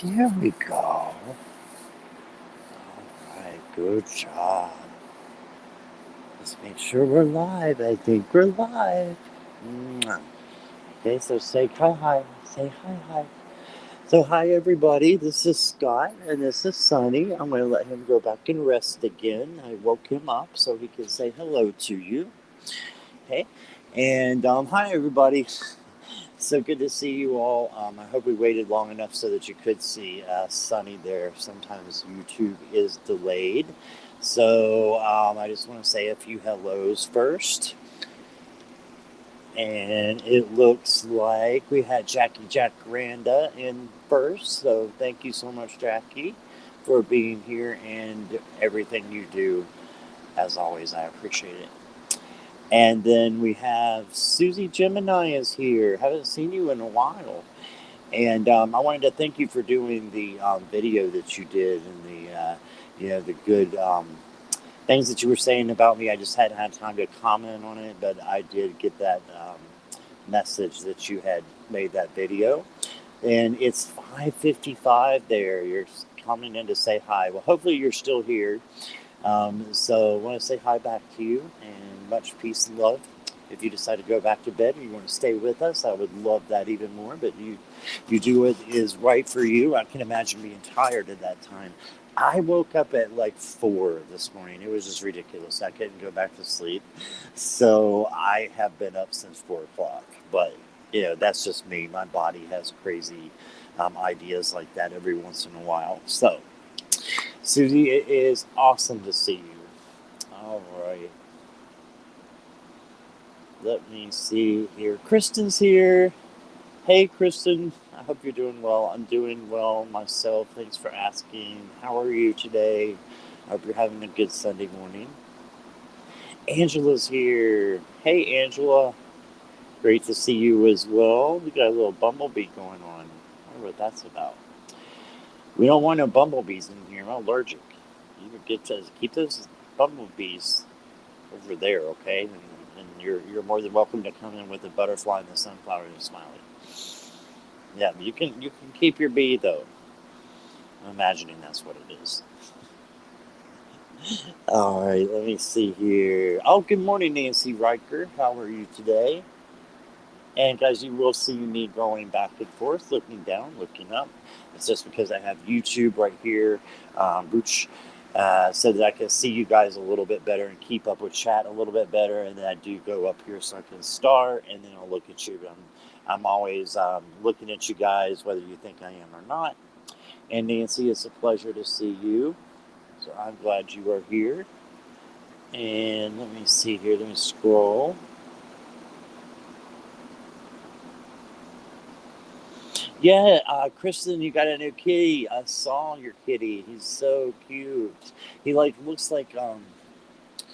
There we go. All right, good job. Let's make sure we're live. I think we're live. Mwah. Okay, so say hi hi. Say hi hi. So hi everybody. This is Scott and this is Sunny. I'm going to let him go back and rest again. I woke him up so he can say hello to you. Okay, and hi everybody. So good to see you all. I hope we waited long enough so that you could see Sunny there. Sometimes YouTube is delayed. So I just want to say a few hellos first. And it looks like we had Jackie Jacaranda in first. So thank you so much, Jackie, for being here and everything you do. As always, I appreciate it. And then we have Susie Gemini is here. Haven't seen you in a while. And I wanted to thank you for doing the video that you did and the good things that you were saying about me. I just hadn't had time to comment on it, but I did get that message that you had made that video. And it's 5:55 there. You're coming in to say hi. Well, hopefully you're still here. So I want to say hi back to you and much peace and love. If you decide to go back to bed or you want to stay with us, I would love that even more. But you do what is right for you. I can imagine being tired at that time. I woke up at like 4 this morning. It was just ridiculous. I couldn't go back to sleep. So I have been up since 4 o'clock. But, that's just me. My body has crazy ideas like that every once in a while. So, Susie, it is awesome to see you. All right. Let me see here. Kristen's here. Hey, Kristen. I hope you're doing well. I'm doing well myself. Thanks for asking. How are you today? I hope you're having a good Sunday morning. Angela's here. Hey, Angela. Great to see you as well. We got a little bumblebee going on. I wonder what that's about. We don't want no bumblebees in here. I'm allergic. You keep those bumblebees over there, okay? And you're more than welcome to come in with the butterfly and the sunflower and the smiley. Yeah, you can keep your bee though. I'm imagining that's what it is. All right, let me see here. Oh, good morning, Nancy Riker. How are you today? And guys, you will see me going back and forth, looking down, looking up. It's just because I have YouTube right here, so that I can see you guys a little bit better and keep up with chat a little bit better. And then I do go up here so I can start, and then I'll look at you. I'm always looking at you guys, whether you think I am or not. And Nancy, it's a pleasure to see you. So I'm glad you are here. And let me see here. Let me scroll. Yeah, Kristen, you got a new kitty. I saw your kitty. He's so cute. He looks like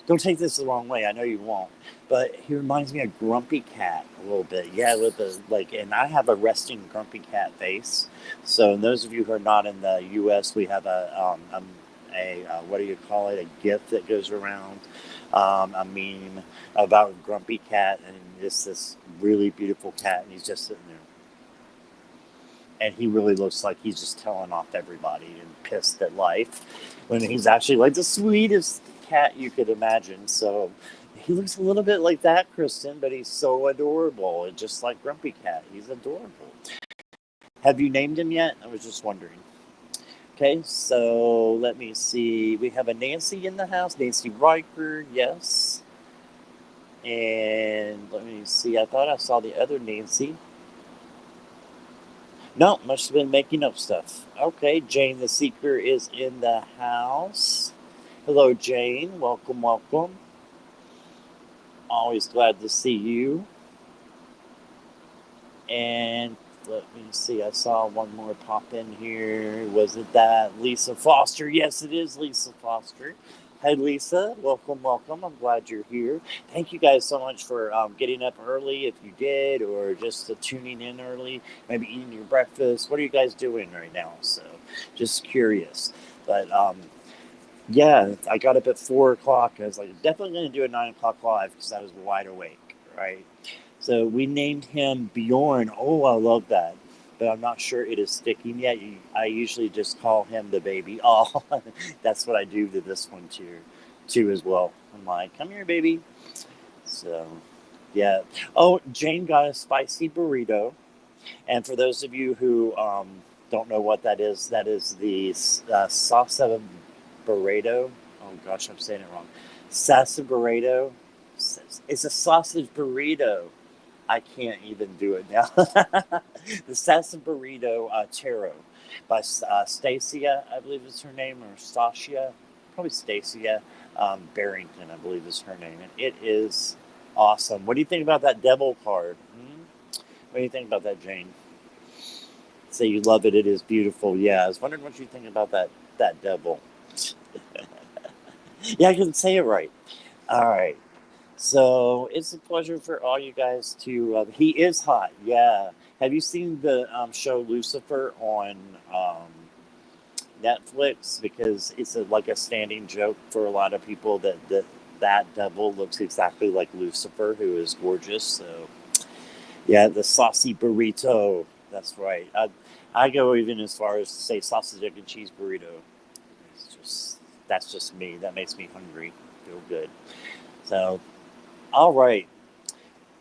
Don't take this the wrong way. I know you won't, but he reminds me of Grumpy Cat a little bit. Yeah, with the and I have a resting Grumpy Cat face. So, those of you who are not in the U.S., we have a what do you call it? A GIF that goes around, a meme about Grumpy Cat, and it's this really beautiful cat, and he's just sitting there. And he really looks like he's just telling off everybody and pissed at life, when he's actually like the sweetest cat you could imagine. So he looks a little bit like that, Kristen, but he's so adorable. And just like Grumpy Cat, he's adorable. Have you named him yet? I was just wondering. Okay, so let me see. We have a Nancy in the house. Nancy Riker, yes. And let me see. I thought I saw the other Nancy. No, must have been making up stuff. Okay, Jane the Seeker is in the house. Hello, Jane. Welcome, welcome. Always glad to see you. And let me see. I saw one more pop in here. Was it that Lisa Foster? Yes, it is Lisa Foster. Hi, Lisa. Welcome, welcome. I'm glad you're here. Thank you guys so much for getting up early, if you did, or just tuning in early, maybe eating your breakfast. What are you guys doing right now? So, just curious. But yeah, I got up at 4 o'clock. I was like, definitely going to do a 9 o'clock live because I was wide awake, right? So we named him Bjorn. Oh, I love that. but I'm not sure it is sticking yet. I usually just call him the baby. Oh, that's what I do to this one too as well. I'm like, come here, baby. So, yeah. Oh, Jane got a spicy burrito. And for those of you who don't know what that is the salsa burrito. Oh gosh, I'm saying it wrong. Salsa burrito. It's a sausage burrito. I can't even do it now. The salsa burrito taro by Stacia, I believe is her name, or Stacia, probably Stacia Barrington, I believe is her name, and it is awesome. What do you think about that devil card? What do you think about that, Jane? Say you love it. It is beautiful. Yeah, I was wondering what you think about that devil. Yeah, I can say it right. All right. So it's a pleasure for all you guys to. He is hot. Yeah. Have you seen the show Lucifer on Netflix? Because it's like a standing joke for a lot of people that devil looks exactly like Lucifer, who is gorgeous. So yeah, the saucy burrito. That's right. I go even as far as to say sausage, egg, and cheese burrito. That's just me. That makes me hungry. Feel good. So, all right.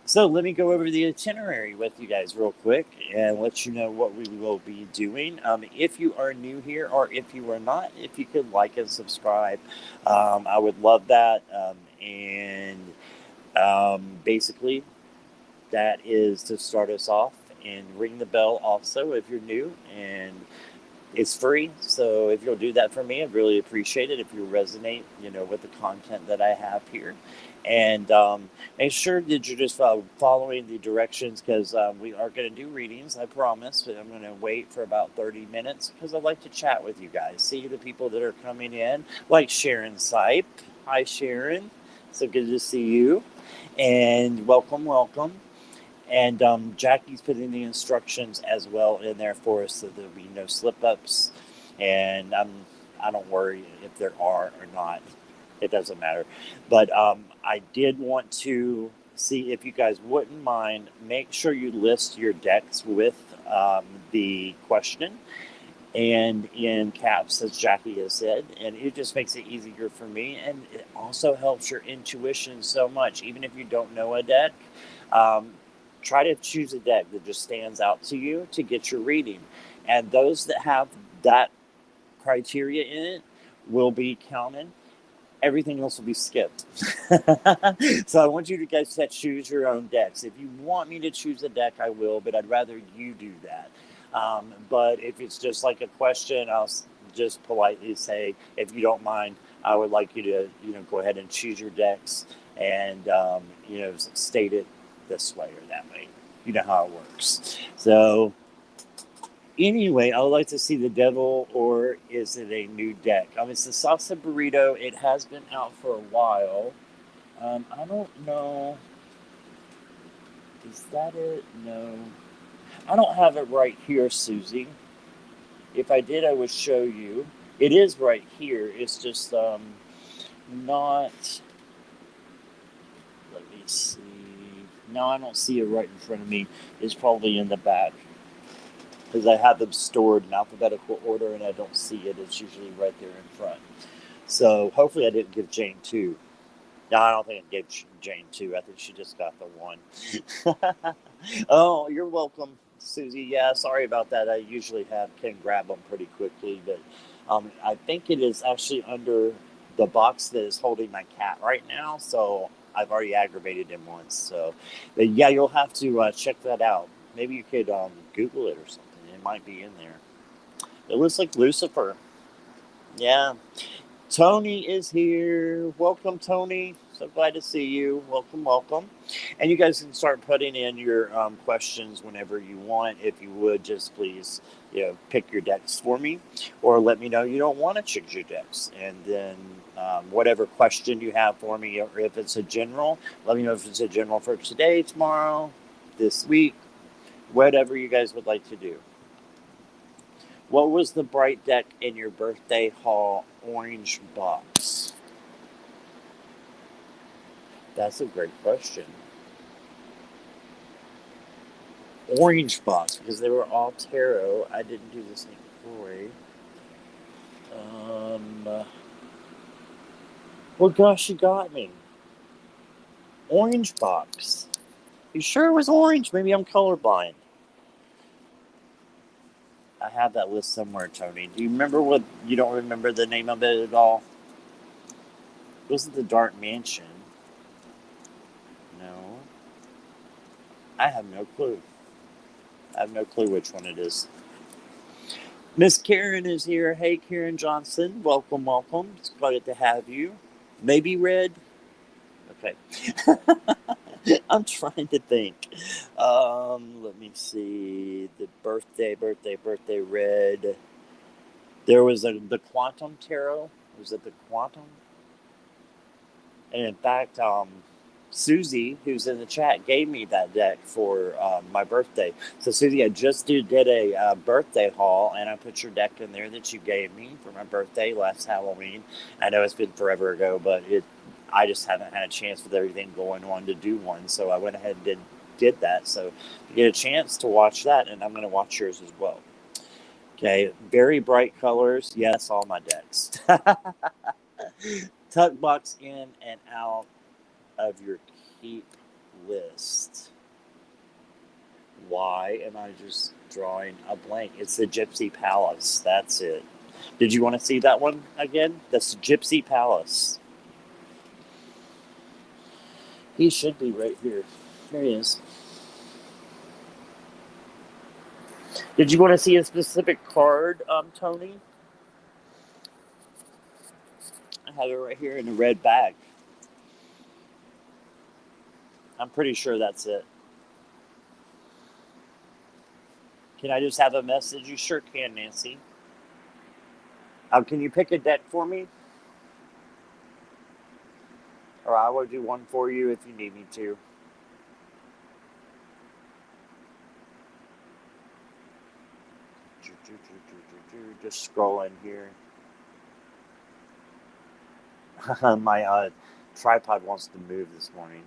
So let me go over the itinerary with you guys real quick and let you know what we will be doing. If you are new here or if you are not, if you could like and subscribe, I would love that. Basically, that is to start us off, and ring the bell also if you're new, and it's free. So if you'll do that for me, I'd really appreciate it. If you resonate, with the content that I have here, and make sure that you're just following the directions, because we are going to do readings. I promise, but I'm going to wait for about 30 minutes because I'd like to chat with you guys. See the people that are coming in, like Sharon Sipe. Hi, Sharon. So good to see you, and welcome. And Jackie's putting the instructions as well in there for us, so there'll be no slip-ups. And I don't worry if there are or not. It doesn't matter. But I did want to see if you guys wouldn't mind, make sure you list your decks with the question and in caps, as Jackie has said. And it just makes it easier for me. And it also helps your intuition so much. Even if you don't know a deck, try to choose a deck that just stands out to you to get your reading. And those that have that criteria in it will be counted. Everything else will be skipped. So I want you guys to choose your own decks. If you want me to choose a deck, I will, but I'd rather you do that. But if it's just like a question, I'll just politely say, if you don't mind, I would like you to, go ahead and choose your decks and, state it this way or that way. You know how it works. So anyway, I would like to see the devil, or is it a new deck? It's the salsa burrito. It has been out for a while. I don't know. Is that it? No. I don't have it right here, Susie. If I did, I would show you. It is right here. It's just not. Let me see. No, I don't see it right in front of me. It's probably in the back, because I have them stored in alphabetical order and I don't see it. It's usually right there in front. So hopefully I didn't give Jane 2. No, I don't think I gave Jane 2. I think she just got the 1. Oh, you're welcome, Susie. Yeah, sorry about that. I usually can grab them pretty quickly, but I think it is actually under the box that is holding my cat right now. So I've already aggravated him once. So, but yeah, you'll have to check that out. Maybe you could Google it or something. It might be in there. It looks like Lucifer. Yeah. Tony is here. Welcome, Tony. So glad to see you. Welcome. And you guys can start putting in your questions whenever you want. If you would, just please, pick your decks for me, or let me know you don't want to choose your decks. And then whatever question you have for me, or if it's a general, let me know if it's a general for today, tomorrow, this week, whatever you guys would like to do. What was the bright deck in your birthday haul orange box? That's a great question. orange box because they were all tarot. I didn't do this in Corey. Well, gosh, you got me. Orange box. You sure it was orange? Maybe I'm colorblind. I have that list somewhere, Tony. Do you remember what? You don't remember the name of it at all? Was it the Dark Mansion? No. I have no clue. I have no clue which one it is. Miss Karen is here. Hey, Karen Johnson. Welcome, welcome. It's glad to have you. Maybe red? Okay. I'm trying to think. Let me see. The birthday red. There was the Quantum Tarot. Was it the Quantum? And in fact, Susie, who's in the chat, gave me that deck for my birthday. So, Susie, I just did a birthday haul, and I put your deck in there that you gave me for my birthday last Halloween. I know it's been forever ago, but I just haven't had a chance with everything going on to do one. So I went ahead and did that. So you get a chance to watch that, and I'm going to watch yours as well. Okay, very bright colors. Yes, all my decks. Tuck box in and out of your keep list. Why am I just drawing a blank? It's the Gypsy Palace. That's it. Did you want to see that one again? That's Gypsy Palace. He should be right here. There he is. Did you want to see a specific card, Tony? I have it right here in a red bag. I'm pretty sure that's it. Can I just have a message? You sure can, Nancy. Can you pick a deck for me? Or I will do one for you if you need me to. Just scrolling here. My tripod wants to move this morning.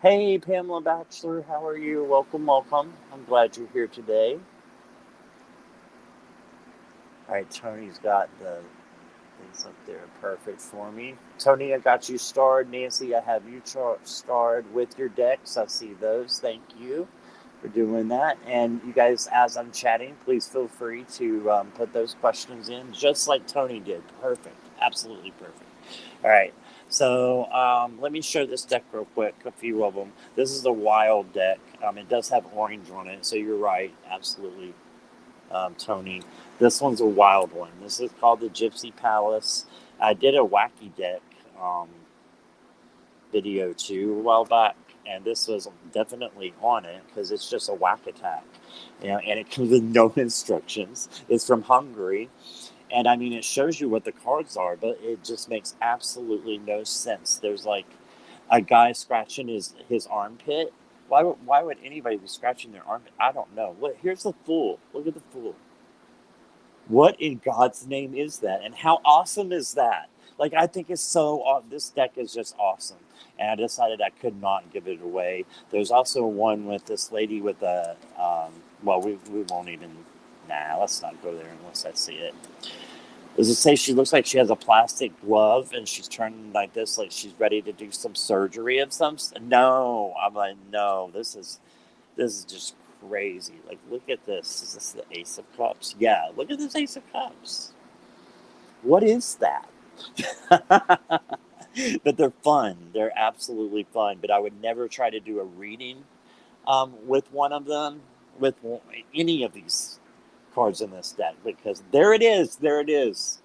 Hey, Pamela Batchelor, how are you? Welcome, welcome. I'm glad you're here today. All right, Tony's got the things up there perfect for me. Tony, I got you starred. Nancy, I have you starred with your decks. I see those. Thank you for doing that. And you guys, as I'm chatting, please feel free to put those questions in, just like Tony did. Perfect. Absolutely perfect. All right. So let me show this deck real quick, a few of them. This is the wild deck. It does have orange on it, so you're right. Absolutely, Tony. This one's a wild one. This is called the Gypsy Palace. I did a wacky deck video too a while back, and this was definitely on it because it's just a whack attack, and it comes with no instructions. It's from Hungary, and I mean it shows you what the cards are, but it just makes absolutely no sense. There's like a guy scratching his armpit. Why would anybody be scratching their armpit? I don't know. Here's the Fool. Look at the Fool. What in God's name is that? And how awesome is that? Like, I think it's so, this deck is just awesome. And I decided I could not give it away. There's also one with this lady with a, well, we won't even, let's not go there unless I see it. Does it say she looks like she has a plastic glove and she's turning like this, like she's ready to do some surgery of some? No, I'm like, no, this is just crazy. Like, look at this. Is this the Ace of Cups? Yeah, look at this Ace of Cups. What is that? But they're fun. They're absolutely fun. But I would never try to do a reading with one of them, with any of these cards in this deck, because there it is. There it is.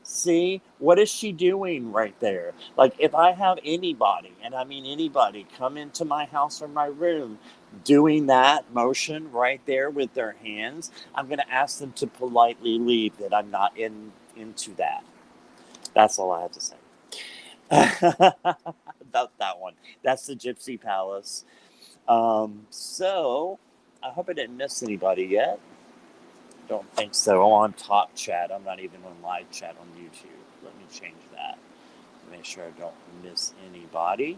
See, what is she doing right there? Like, if I have anybody, and I mean anybody, come into my house or my room doing that motion right there with their hands, I'm going to ask them to politely leave, that I'm not into that. That's all I have to say about that one. That's the Gypsy Palace. So, I hope I didn't miss anybody yet. Don't think so. On top chat. I'm not even on live chat on YouTube. Let me change that. Make sure I don't miss anybody.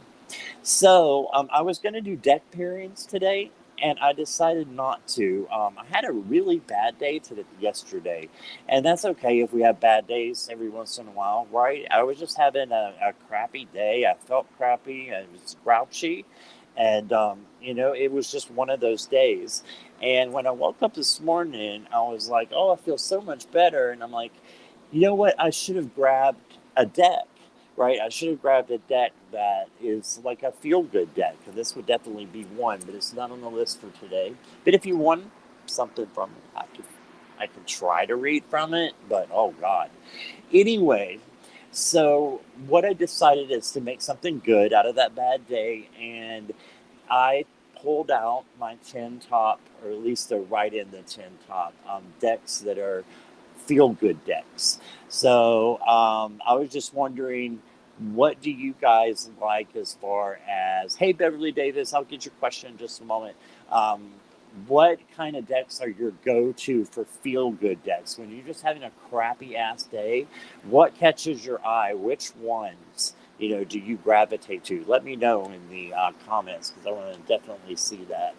So, I was going to do deck pairings today, and I decided not to. I had a really bad day yesterday, and that's okay if we have bad days every once in a while, right? I was just having a crappy day. I felt crappy. I was grouchy, and it was just one of those days. And when I woke up this morning, I was like, "Oh, I feel so much better," and I'm like, "You know what? I should have grabbed a deck." Right, I should have grabbed a deck that is like a feel-good deck, because this would definitely be one, but it's not on the list for today. But if you want something from it, I could try to read from it, but oh god. Anyway, so what I decided is to make something good out of that bad day, and I pulled out my 10 top, or at least they're right in the 10 top decks that are feel good decks. So I was just wondering, what do you guys like as far as, hey, Beverly Davis, I'll get your question in just a moment. What kind of decks are your go-to for feel-good decks? When you're just having a crappy-ass day, what catches your eye? Which ones, do you gravitate to? Let me know in the comments, because I want to definitely see that.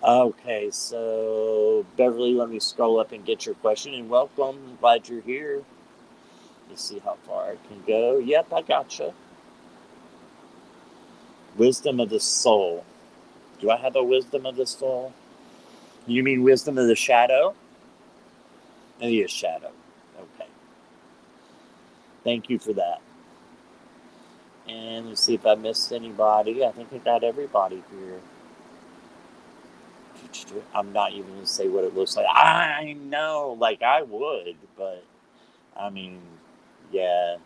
Okay, so Beverly, let me scroll up and get your question. And welcome, I'm glad you're here. Let's see how far I can go. Yep, I gotcha. Wisdom of the soul. Do I have a wisdom of the soul? You mean wisdom of the shadow? Maybe a shadow. Okay. Thank you for that. And let's see if I missed anybody. I think I got everybody here. I'm not even going to say what it looks like. I know, like I would, but I mean, yeah.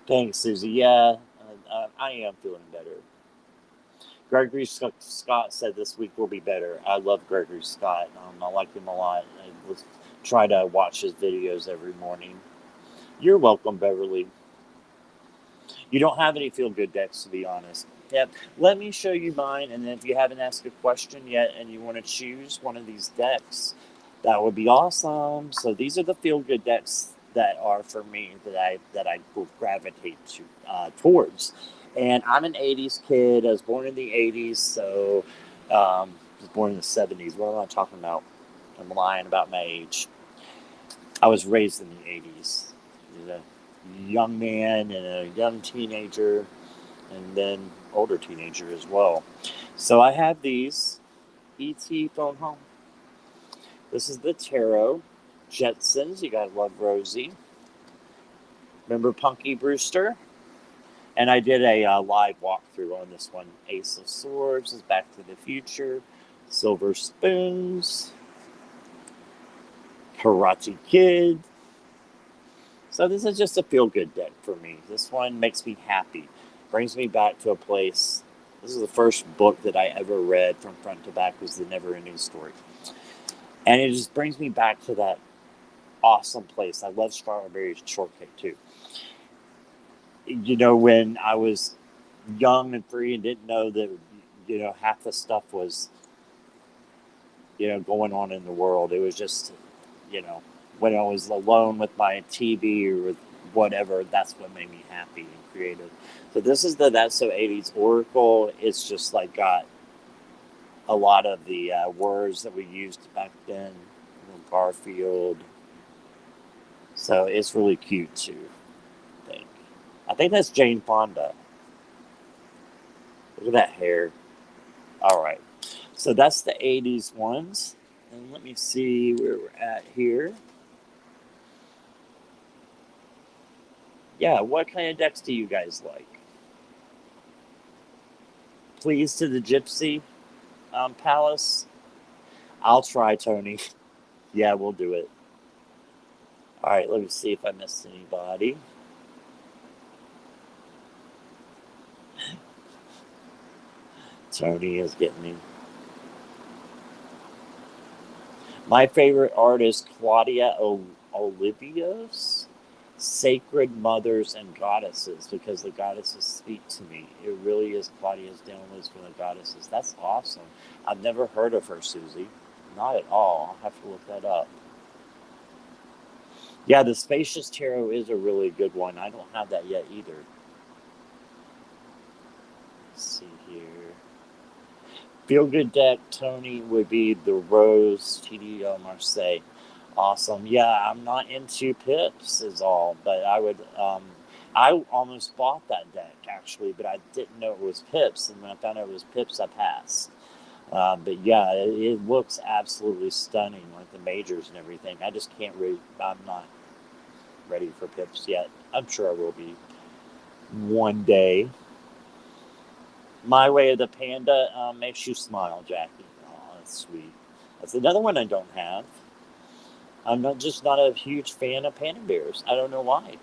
Thanks, Susie. Yeah, I am feeling better. Gregory Scott said this week will be better. I love Gregory Scott. I like him a lot. I try to watch his videos every morning. You're welcome, Beverly. You don't have any feel-good decks, to be honest. Yep. Let me show you mine, and then if you haven't asked a question yet and you want to choose one of these decks, that would be awesome. So these are the feel-good decks that are for me, that I will gravitate towards. And I'm an 80s kid. I was born in the 80s, so I was born in the 70s. What am I talking about? I'm lying about my age. I was raised in the 80s. A young man and a young teenager, and then older teenager as well. So I have these. E.T. Phone Home. This is the Tarot. Jetsons. You gotta love Rosie. Remember Punky Brewster? And I did a live walkthrough on this one. Ace of Swords is Back to the Future. Silver Spoons. Karate Kid. So this is just a feel-good deck for me. This one makes me happy. Brings me back to a place. This is the first book that I ever read from front to back, was The Never-Ending Story. And it just brings me back to that awesome place. I love strawberry shortcake too. When I was young and free and didn't know that, half the stuff was, going on in the world. It was just, when I was alone with my TV or with whatever, that's what made me happy and creative. So this is the That's So 80s Oracle. It's just like got a lot of the words that we used back then. Garfield. So it's really cute too. I think that's Jane Fonda. Look at that hair. All right. So that's the 80s ones. And let me see where we're at here. Yeah, what kind of decks do you guys like? Please to the Gypsy Palace. I'll try, Tony. Yeah, we'll do it. All right, let me see if I missed anybody. Tony is getting me. My favorite artist, Claudia Olivios. Sacred Mothers and Goddesses, because the goddesses speak to me. It really is Claudia's downloads from the goddesses. That's awesome. I've never heard of her, Susie. Not at all. I'll have to look that up. Yeah, the Spacious Tarot is a really good one. I don't have that yet either. Let's see here. Feel good deck, Tony, would be the Rose TDO Marseille. Awesome. Yeah, I'm not into pips, is all, but I would. I almost bought that deck actually, but I didn't know it was pips, and when I found out it was pips, I passed. But yeah, it looks absolutely stunning, like the majors and everything. I just can't read. I'm not ready for pips yet. I'm sure I will be one day. My Way of the Panda makes you smile, Jackie. Oh, that's sweet. That's another one I don't have. I'm not a huge fan of panda bears. I don't know why.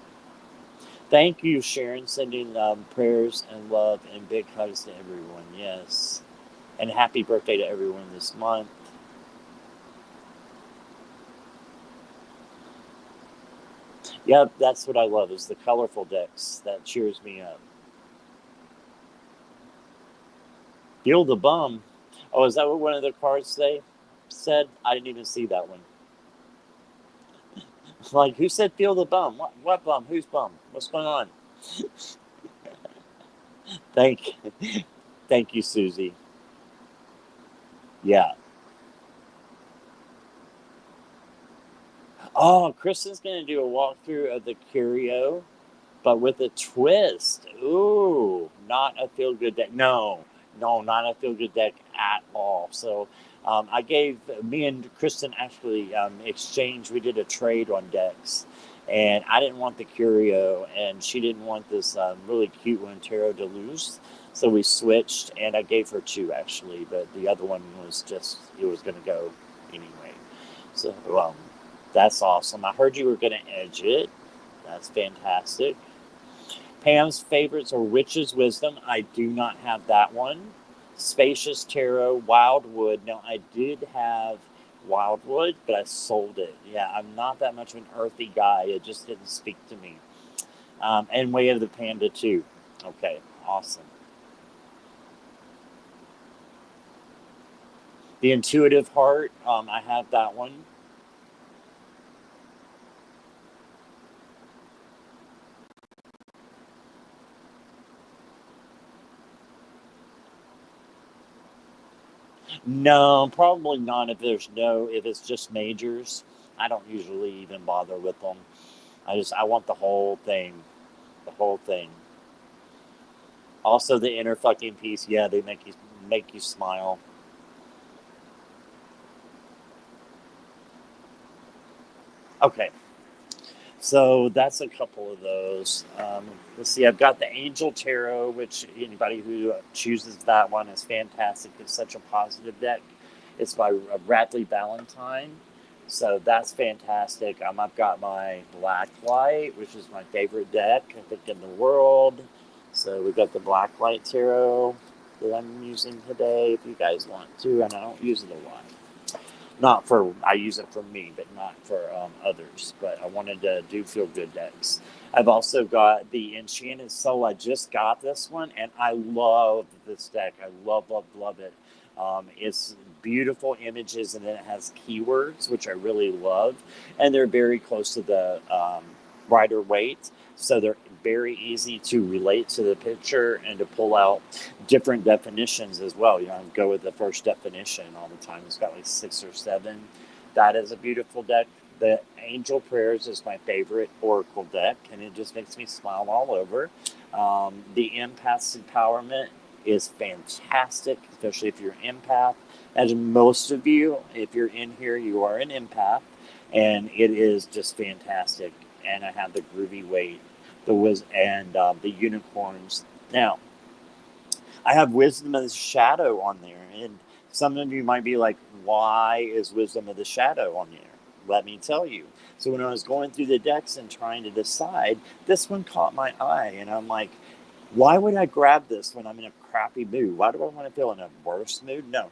Thank you, Sharon, sending prayers and love and big hugs to everyone. Yes. And happy birthday to everyone this month. Yep, that's what I love is the colorful decks. That cheers me up. Feel the bum. Oh, is that what one of the cards they said? I didn't even see that one. Like, who said feel the bum? What bum? Who's bum? What's going on? Thank, thank you, Susie. Yeah. Oh, Kristen's gonna do a walkthrough of the Curio, but with a twist. Ooh, not a feel good deck. No, no, not a feel good deck at all. So I gave me and Kristen actually exchanged. We did a trade on decks, and I didn't want the Curio, and she didn't want this really cute one, Tarot de Luz. So we switched, and I gave her two actually, but the other one was just it was going to go anyway. So that's awesome. I heard you were going to edge it. That's fantastic. Pam's favorites are Witch's Wisdom. I do not have that one. Spacious Tarot, Wildwood. Now, I did have Wildwood, but I sold it. Yeah, I'm not that much of an earthy guy. It just didn't speak to me. And Way of the Panda, too. Okay, awesome. The Intuitive Heart, I have that one. No, probably not if it's just majors. I don't usually even bother with them. I want the whole thing. The whole thing. Also the inner fucking piece, yeah, they make you smile. Okay. So that's a couple of those. Let's see. I've got the Angel Tarot, which anybody who chooses that one is fantastic. It's such a positive deck. It's by Radley Valentine, so that's fantastic. I've got my Black Light, which is my favorite deck I think in the world. So we've got the Black Light Tarot that I'm using today. If you guys want to, and I don't use it a lot. Not for I use it for me, but not for others. But I wanted to do feel good decks. I've also got the Enchanted Soul. I just got this one, and I love this deck. I love it. It's beautiful images, and then it has keywords, which I really love, and they're very close to the Rider Waite, so they're very easy to relate to the picture and to pull out different definitions as well. You know, go with the first definition all the time. It's got like 6 or 7. That is a beautiful deck. The Angel Prayers is my favorite Oracle deck, and it just makes me smile all over. The Empath's Empowerment is fantastic, especially if you're an empath. As most of you, if you're in here, you are an empath, and it is just fantastic. And I have the Groovy Waite, the unicorns. Now, I have Wisdom of the Shadow on there, and some of you might be like, "Why is Wisdom of the Shadow on there?" Let me tell you. So when I was going through the decks and trying to decide, this one caught my eye, and I'm like, "Why would I grab this when I'm in a crappy mood? Why do I want to feel in a worse mood?" No,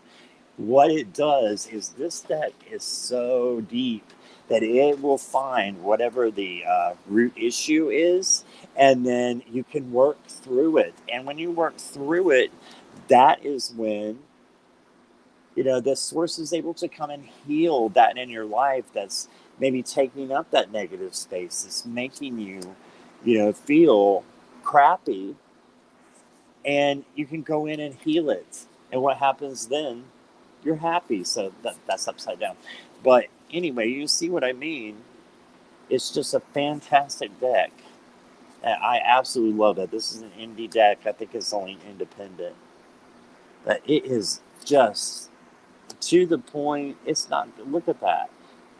what it does is this deck is so deep that it will find whatever the root issue is, and then you can work through it. And when you work through it, that is when the source is able to come and heal that in your life that's maybe taking up that negative space. It's making you, feel crappy, and you can go in and heal it. And what happens then? You're happy. So that's upside down. But anyway, you see what I mean? It's just a fantastic deck. I absolutely love it. This is an indie deck. I think it's only independent. But it is just to the point. It's not, look at that.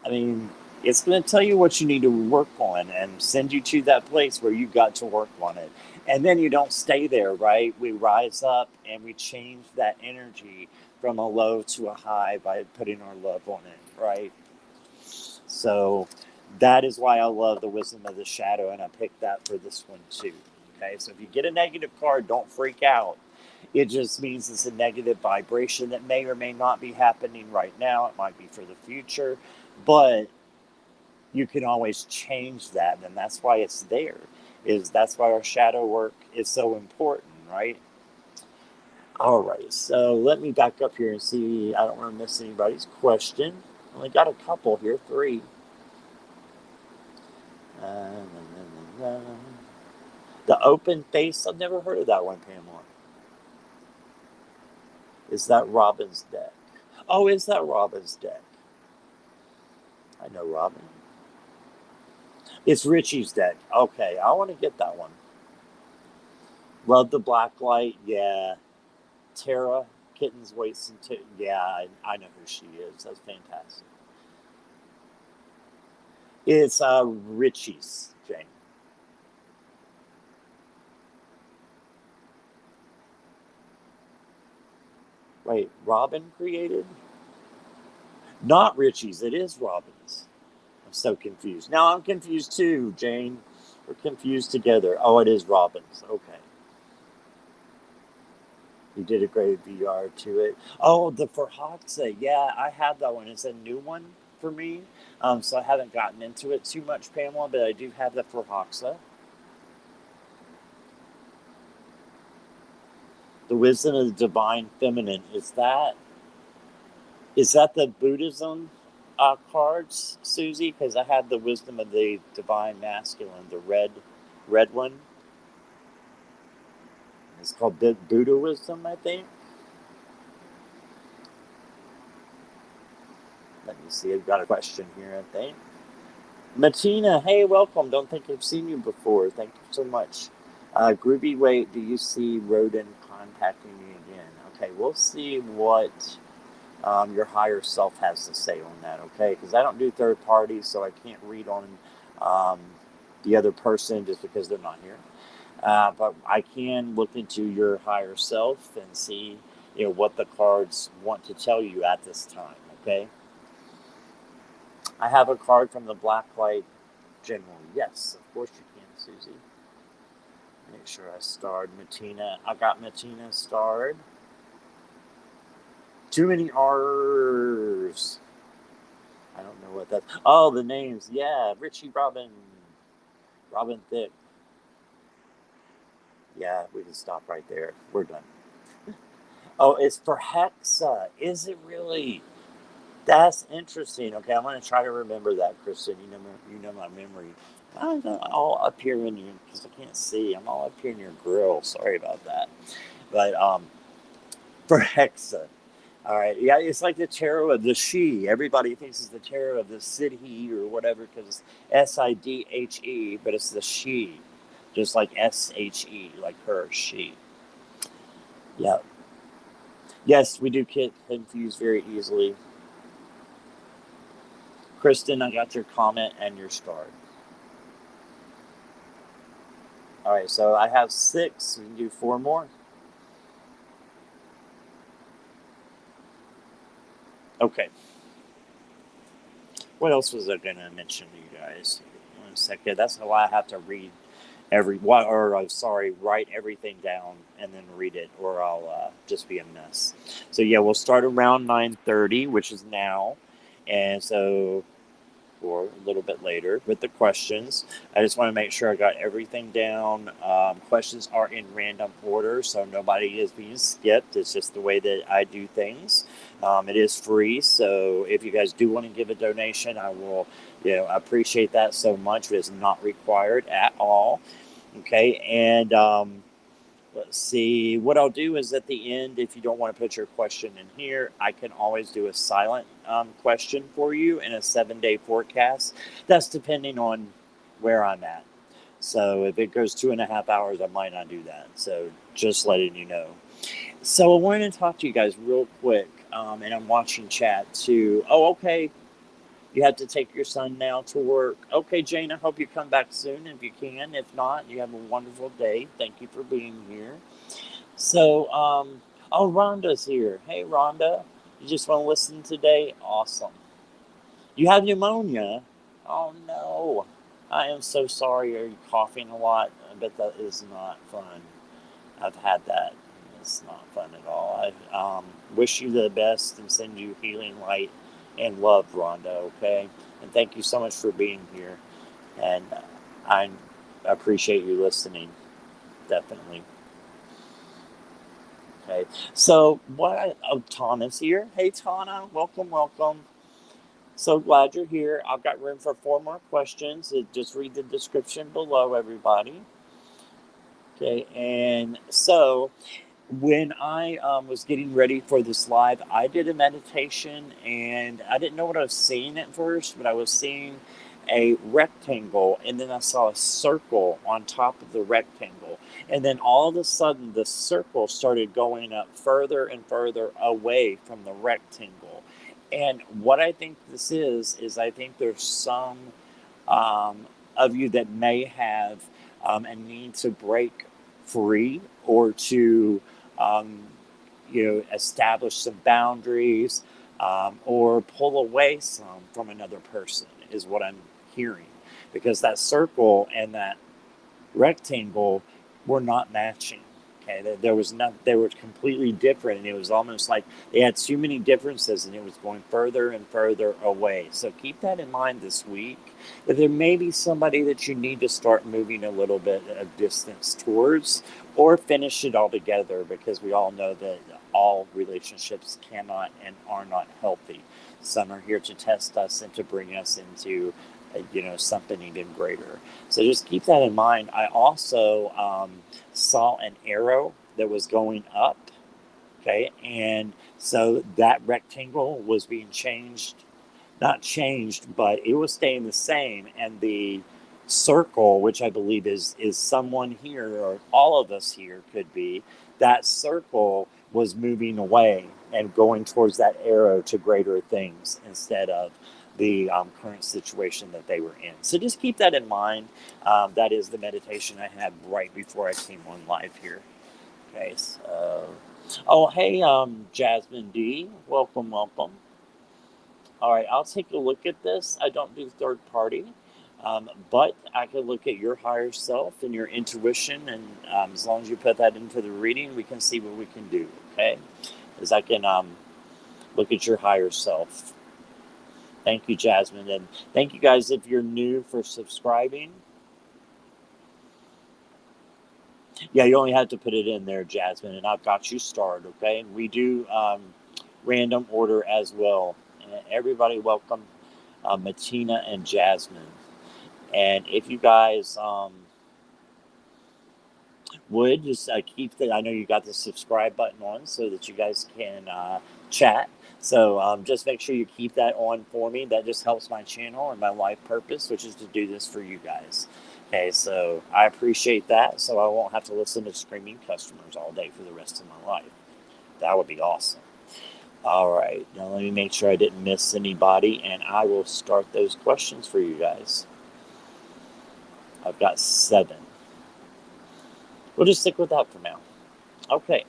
I mean, it's going to tell you what you need to work on and send you to that place where you got to work on it. And then you don't stay there, right? We rise up and we change that energy from a low to a high by putting our love on it, right? So that is why I love the Wisdom of the Shadow, and I picked that for this one too. Okay, so if you get a negative card, don't freak out. It just means it's a negative vibration that may or may not be happening right now. It might be for the future, but you can always change that, and that's why it's there. That's why our shadow work is so important, right? All right, so let me back up here and see. I don't want to miss anybody's question. Only got a couple here, 3. The open face, I've never heard of that one, Pamela. Is that Robin's deck? Oh, is that Robin's deck? I know Robin. It's Richie's deck. Okay, I want to get that one. Love the black light. Yeah. Tara, Kittens, Waits, and yeah, I know who she is. That's fantastic. It's Richie's, Jane. Wait, Robin created? Not Richie's. It is Robin's. I'm so confused. Now I'm confused too, Jane. We're confused together. Oh, it is Robin's. Okay. You did a great VR to it. Oh, the Forhoxa. Yeah, I have that one. It's a new one for me. So I haven't gotten into it too much, Pamela, but I do have the Forhoxa. The Wisdom of the Divine Feminine. Is that the Buddhism cards, Susie? Because I had the Wisdom of the Divine Masculine, the red one. It's called Buddha Wisdom, I think. Let me see. I've got a question here, I think. Martina, hey, welcome. Don't think I've seen you before. Thank you so much. Groovy Waite, do you see Rodin contacting me again? Okay, we'll see what your higher self has to say on that, okay? Because I don't do third parties, so I can't read on the other person just because they're not here. But I can look into your higher self and see, what the cards want to tell you at this time, okay? I have a card from the Blacklight General. Yes, of course you can, Susie. Make sure I starred Martina. I got Martina starred. Too many R's. I don't know what that's. Oh, the names. Yeah, Richie, Robin Thicke. Yeah, we can stop right there. We're done. Oh, it's for Hexa. Is it really? That's interesting. Okay, I'm going to try to remember that, Kristen. You know my memory. I'm all up here in your, because I can't see. I'm all up here in your grill. Sorry about that. But for Hexa. All right. Yeah, it's like the tarot of the she. Everybody thinks it's the tarot of the Sidhe or whatever because it's Sidhe, but it's the she. Just like SHE, like her, she. Yeah. Yes, we do get confused very easily. Kristen, I got your comment and your start. All right, so I have 6. We can do 4 more. Okay. What else was I going to mention to you guys? 1 second. That's why I have to read write everything down and then read it, or I'll just be a mess. So yeah, we'll start around 9:30, which is now, and so or a little bit later with the questions. I just want to make sure I got everything down. Questions are in random order, so nobody is being skipped. It's just the way that I do things. It is free, so if you guys do want to give a donation, I will, I appreciate that so much. But it's not required at all. Okay, and Let's see. What I'll do is at the end, if you don't want to put your question in here, I can always do a silent question for you in a 7-day forecast. That's depending on where I'm at. So if it goes 2.5 hours, I might not do that. So just letting you know. So I wanted to talk to you guys real quick, and I'm watching chat too. Oh, okay. You have to take your son now to work. Okay, Jane, I hope you come back soon if you can. If not, you have a wonderful day. Thank you for being here. So, oh, Rhonda's here. Hey, Rhonda, you just want to listen today? Awesome. You have pneumonia? Oh, no. I am so sorry. Are you coughing a lot? I bet that is not fun. I've had that. It's not fun at all. I wish you the best and send you healing light and love, Rhonda, okay? And thank you so much for being here. And I appreciate you listening, definitely. Okay, so Tana's here. Hey, Tana, welcome, welcome. So glad you're here. I've got room for 4 more questions. Just read the description below, everybody. Okay, and so when I was getting ready for this live, I did a meditation and I didn't know what I was seeing at first, but I was seeing a rectangle and then I saw a circle on top of the rectangle. And then all of a sudden, the circle started going up further and further away from the rectangle. And what I think this is I think there's some of you that may have a need to break free or to um, establish some boundaries or pull away some from another person is what I'm hearing, because that circle and that rectangle were not matching. Okay, there was not. They were completely different, and it was almost like they had too many differences, and it was going further and further away. So keep that in mind this week. That there may be somebody that you need to start moving a little bit of distance towards, or finish it all together, because we all know that all relationships cannot and are not healthy. Some are here to test us and to bring us into something even greater. So just keep that in mind. I also saw an arrow that was going up. Okay, and so that rectangle was being changed, not changed, but it was staying the same. And the circle, which I believe is someone here, or all of us here could be, that circle was moving away and going towards that arrow to greater things instead of the current situation that they were in. So just keep that in mind. That is the meditation I had right before I came on live here. Okay, so, oh, hey, Jasmine D, welcome, welcome. All right, I'll take a look at this. I don't do third party, but I can look at your higher self and your intuition, and as long as you put that into the reading, we can see what we can do, okay? As I can look at your higher self. Thank you, Jasmine, and thank you guys if you're new for subscribing. Yeah, you only have to put it in there, Jasmine, and I've got you started, okay? And we do random order as well. And everybody welcome Matina and Jasmine. And if you guys would just keep the, I know you got the subscribe button on so that you guys can chat. So just make sure you keep that on for me. That just helps my channel and my life purpose, which is to do this for you guys. Okay, so I appreciate that. So I won't have to listen to screaming customers all day for the rest of my life. That would be awesome. All right, now let me make sure I didn't miss anybody, and I will start those questions for you guys. I've got 7. We'll just stick with that for now. Okay.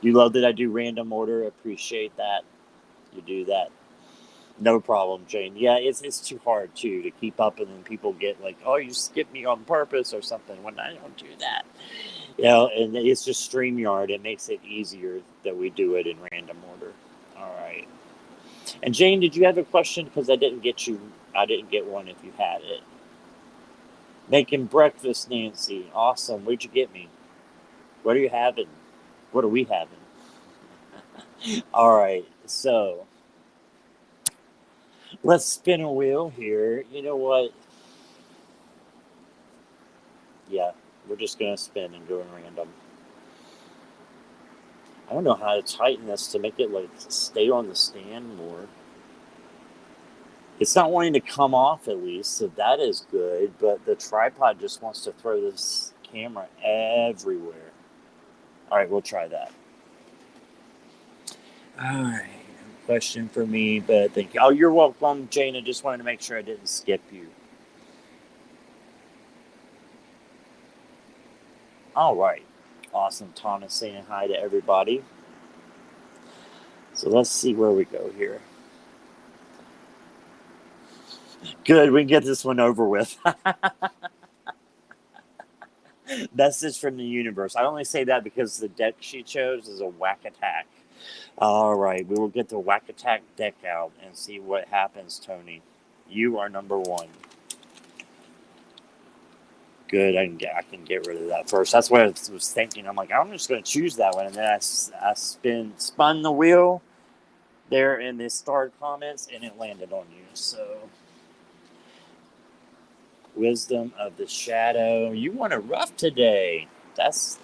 You love that I do random order. Appreciate that. You do that. No problem, Jane. Yeah, it's too hard, too, to keep up, and then people get like, oh, you skipped me on purpose or something, when I don't do that. And it's just StreamYard. It makes it easier that we do it in random order. All right. And Jane, did you have a question? Because I didn't get one if you had it. Making breakfast, Nancy. Awesome. Where'd you get me? What are you having? What are we having? All right. So let's spin a wheel here. You know what? Yeah, we're just going to spin and go in random. I don't know how to tighten this to make it like stay on the stand more. It's not wanting to come off at least, so that is good, but the tripod just wants to throw this camera everywhere. All right, we'll try that. All right, question for me, but thank you. Oh, you're welcome, Jane. I just wanted to make sure I didn't skip you. All right. Awesome. Thomas saying hi to everybody. So let's see where we go here. Good. We can get this one over with. Message from the universe. I only say that because the deck she chose is a whack attack. All right. We will get the whack attack deck out and see what happens, Tony. You are number one. Good. I can get rid of that first. That's what I was thinking. I'm like, I'm just going to choose that one. And then I spun the wheel there in the starred comments, and it landed on you. So, wisdom of the shadow. You want a rough today. That's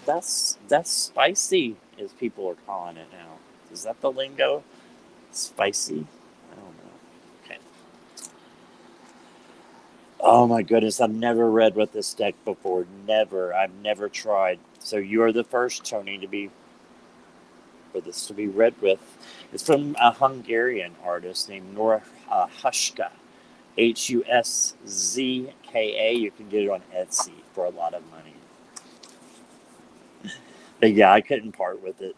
spicy, as people are calling it now. Is that the lingo? Spicy? I don't know. Okay. Oh my goodness, I've never read with this deck before. Never. I've never tried. So you are the first, Tony, for this to be read with. It's from a Hungarian artist named Nora Hushka. Huszka. You can get it on Etsy for a lot of money. But yeah, I couldn't part with it.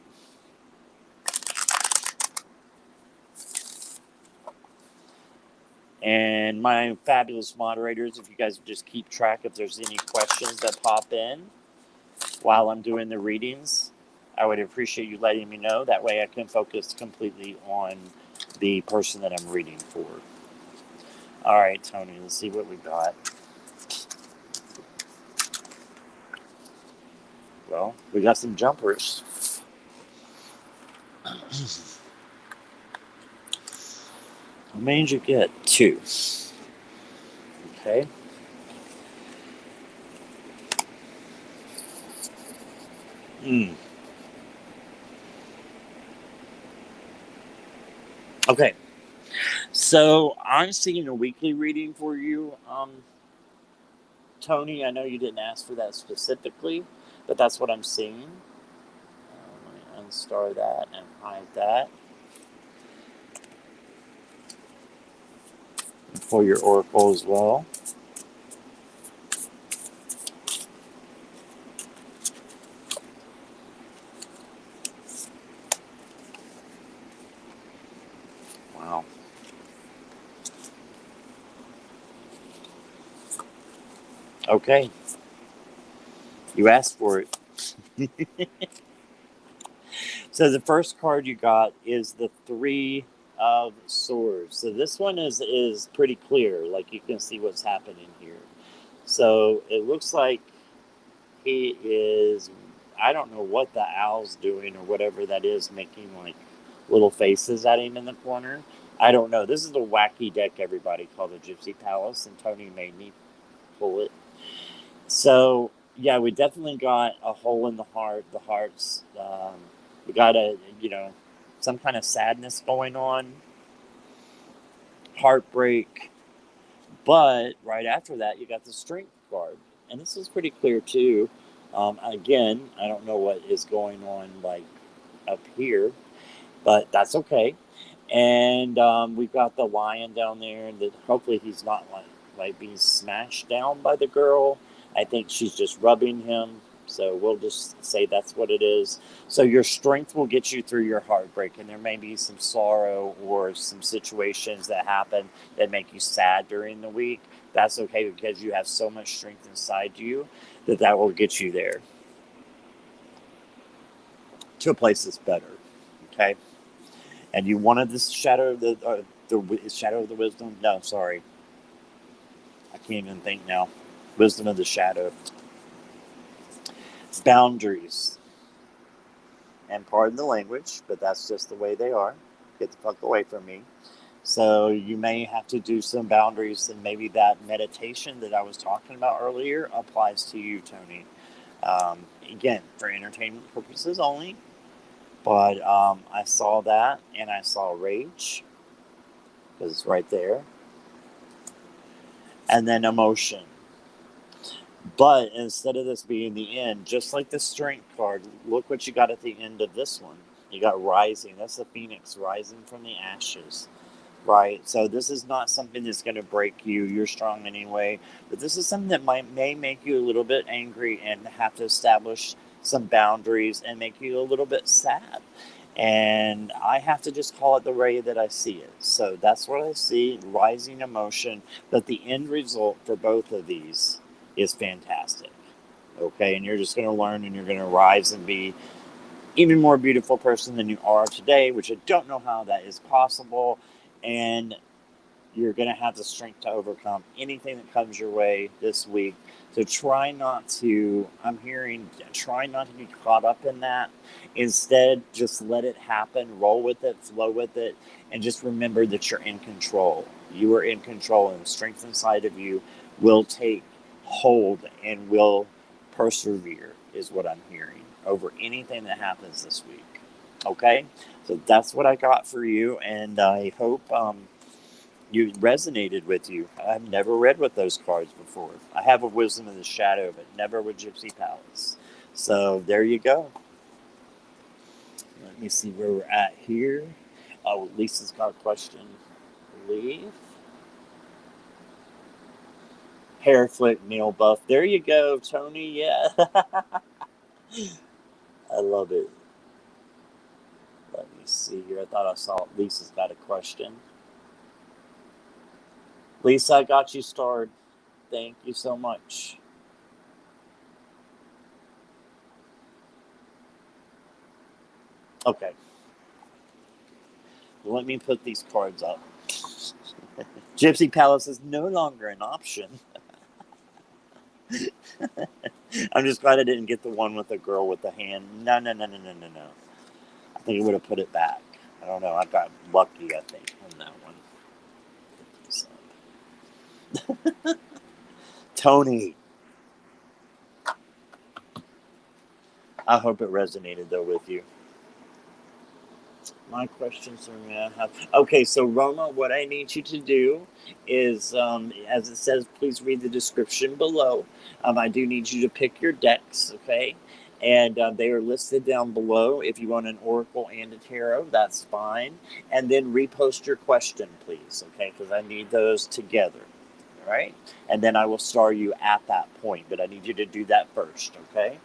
And my fabulous moderators, if you guys just keep track if there's any questions that pop in while I'm doing the readings, I would appreciate you letting me know. That way I can focus completely on the person that I'm reading for. All right, Tony, let's see what we got. Well, we got some jumpers. How many did you get? 2. Okay. Okay. So I'm seeing a weekly reading for you, Tony. I know you didn't ask for that specifically, but that's what I'm seeing. Let me unstar that and hide that. For your oracle as well. Wow. Okay. You asked for it. So the first card you got is the 3 of Swords. So this one is pretty clear. Like you can see what's happening here. So it looks like he is, I don't know what the owl's doing or whatever that is, making like little faces at him in the corner. I don't know. This is a wacky deck, everybody, called the Gypsy Palace, and Tony made me pull it. So, yeah, we definitely got a hole in the heart. The hearts, we got some kind of sadness going on, heartbreak. But right after that, you got the Strength card. And this is pretty clear, too. Again, I don't know what is going on, like, up here, but that's okay. And we've got the lion down there, and hopefully he's not, like being smashed down by the girl. I think she's just rubbing him. So we'll just say that's what it is. So your strength will get you through your heartbreak, and there may be some sorrow or some situations that happen that make you sad during the week. That's okay because you have so much strength inside you that will get you there to a place that's better. Okay. And you wanted this shadow of the shadow of the wisdom? No, sorry. I can't even think now. Wisdom of the shadow. Boundaries. And pardon the language, but that's just the way they are. Get the fuck away from me. So you may have to do some boundaries, and maybe that meditation that I was talking about earlier applies to you, Tony. Again, for entertainment purposes only. But I saw that, and I saw rage, because it's right there. And then emotion. But instead of this being the end, just like the strength card, look what you got at the end of this one. You got rising. That's the phoenix rising from the ashes. Right? So this is not something that's going to break you. You're strong anyway. But this is something that may make you a little bit angry and have to establish some boundaries and make you a little bit sad. And I have to just call it the way that I see it. So that's what I see, rising emotion. But the end result for both of these is fantastic. Okay, and you're just going to learn, and you're going to rise and be even more beautiful person than you are today, which I don't know how that is possible. And you're going to have the strength to overcome anything that comes your way this week. So try not to, try not to be caught up in that. Instead, just let it happen, roll with it, flow with it, and just remember that you're in control. You are in control, and the strength inside of you will take hold and will persevere, is what I'm hearing, over anything that happens this week. Okay? So that's what I got for you, and I hope you resonated with you. I've never read with those cards before. I have a Wisdom of the Shadow, but never with Gypsy Palace. So there you go. Let me see where we're at here. Oh, Lisa's got a question, I believe. Hair flick, nail buff. There you go, Tony. Yeah. I love it. Let me see here. I thought I saw Lisa's got a question. Lisa, I got you starred. Thank you so much. Okay. Let me put these cards up. Gypsy Palace is no longer an option. I'm just glad I didn't get the one with the girl with the hand. No. I think it would have put it back. I don't know. I got lucky, I think, on that one. Tony. I hope it resonated, though, with you. My questions are okay. So Roma, what I need you to do is, as it says, please read the description below. I do need you to pick your decks, okay? And they are listed down below. If you want an oracle and a tarot, that's fine. And then repost your question, please, okay? Because I need those together, all right? And then I will star you at that point. But I need you to do that first, okay?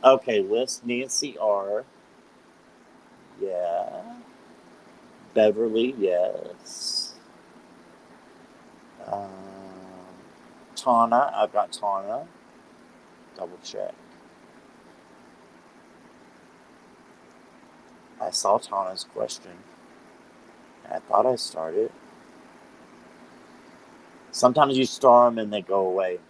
Okay, list Nancy R. Yeah. Beverly, yes. Tana, I've got Tana. Double check. I saw Tana's question. I thought I started. Sometimes you star them and they go away.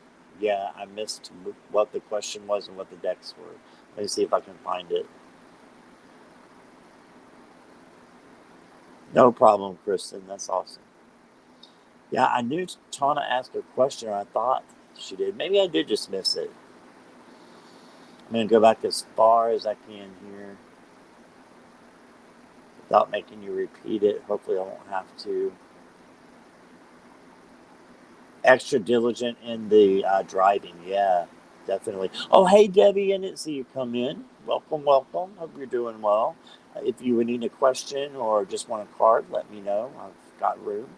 Yeah, I missed what the question was and what the decks were. Let me see if I can find it. No problem, Kristen. That's awesome. Yeah, I knew Tana asked a question, or I thought she did. Maybe I did just miss it. I'm going to go back as far as I can here without making you repeat it. Hopefully I won't have to. Extra diligent in the driving. Yeah, definitely. Oh, hey, Debbie. I didn't see you come in. Welcome. Hope you're doing well. If you would need a question or just want a card, let me know. I've got room.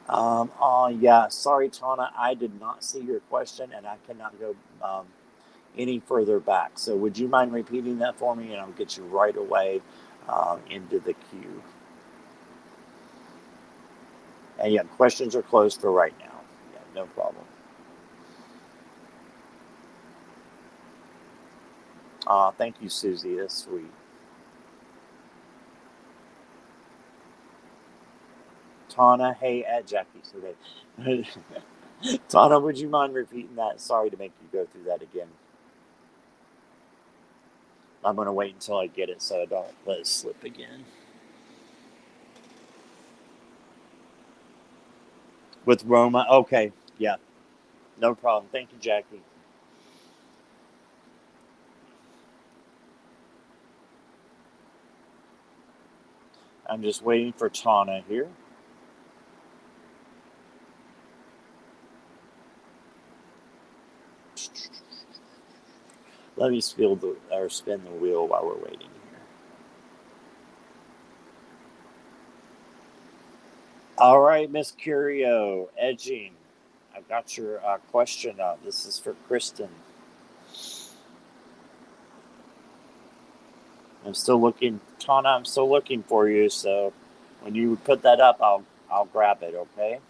Oh, yeah. Sorry, Tana. I did not see your question, and I cannot go any further back. So would you mind repeating that for me, and I'll get you right away into the queue. And yeah, questions are closed for right now. Yeah, no problem. Thank you, Susie. That's sweet. Tana, hey, at Jackie. So Tana, would you mind repeating that? Sorry to make you go through that again. I'm going to wait until I get it so I don't let it slip again. With Roma. Okay. Yeah. No problem. Thank you, Jackie. I'm just waiting for Tana here. Let me spin the wheel while we're waiting here. All right, Miss Curio, edging. I've got your question up. This is for Kristen. I'm still looking, Tana. I'm still looking for you. So when you put that up, I'll grab it. Okay.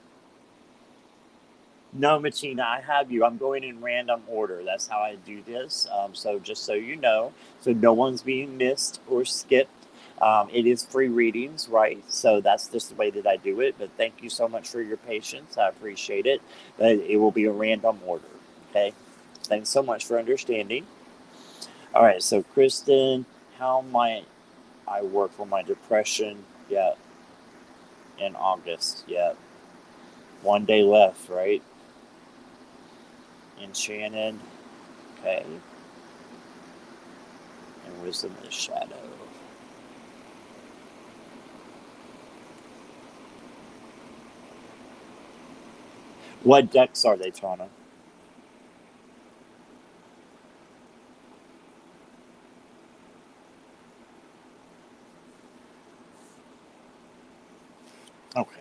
No, Matina, I have you. I'm going in random order. That's how I do this. So just so you know, so no one's being missed or skipped. It is free readings, right? So that's just the way that I do it. But thank you so much for your patience. I appreciate it. But it will be a random order. Okay. Thanks so much for understanding. All right. So, Kristen, how might I work for my depression? Yeah. In August. Yeah. One day left, right? Enchanted. Okay. And Wisdom is Shadow. What decks are they, Tana? Okay.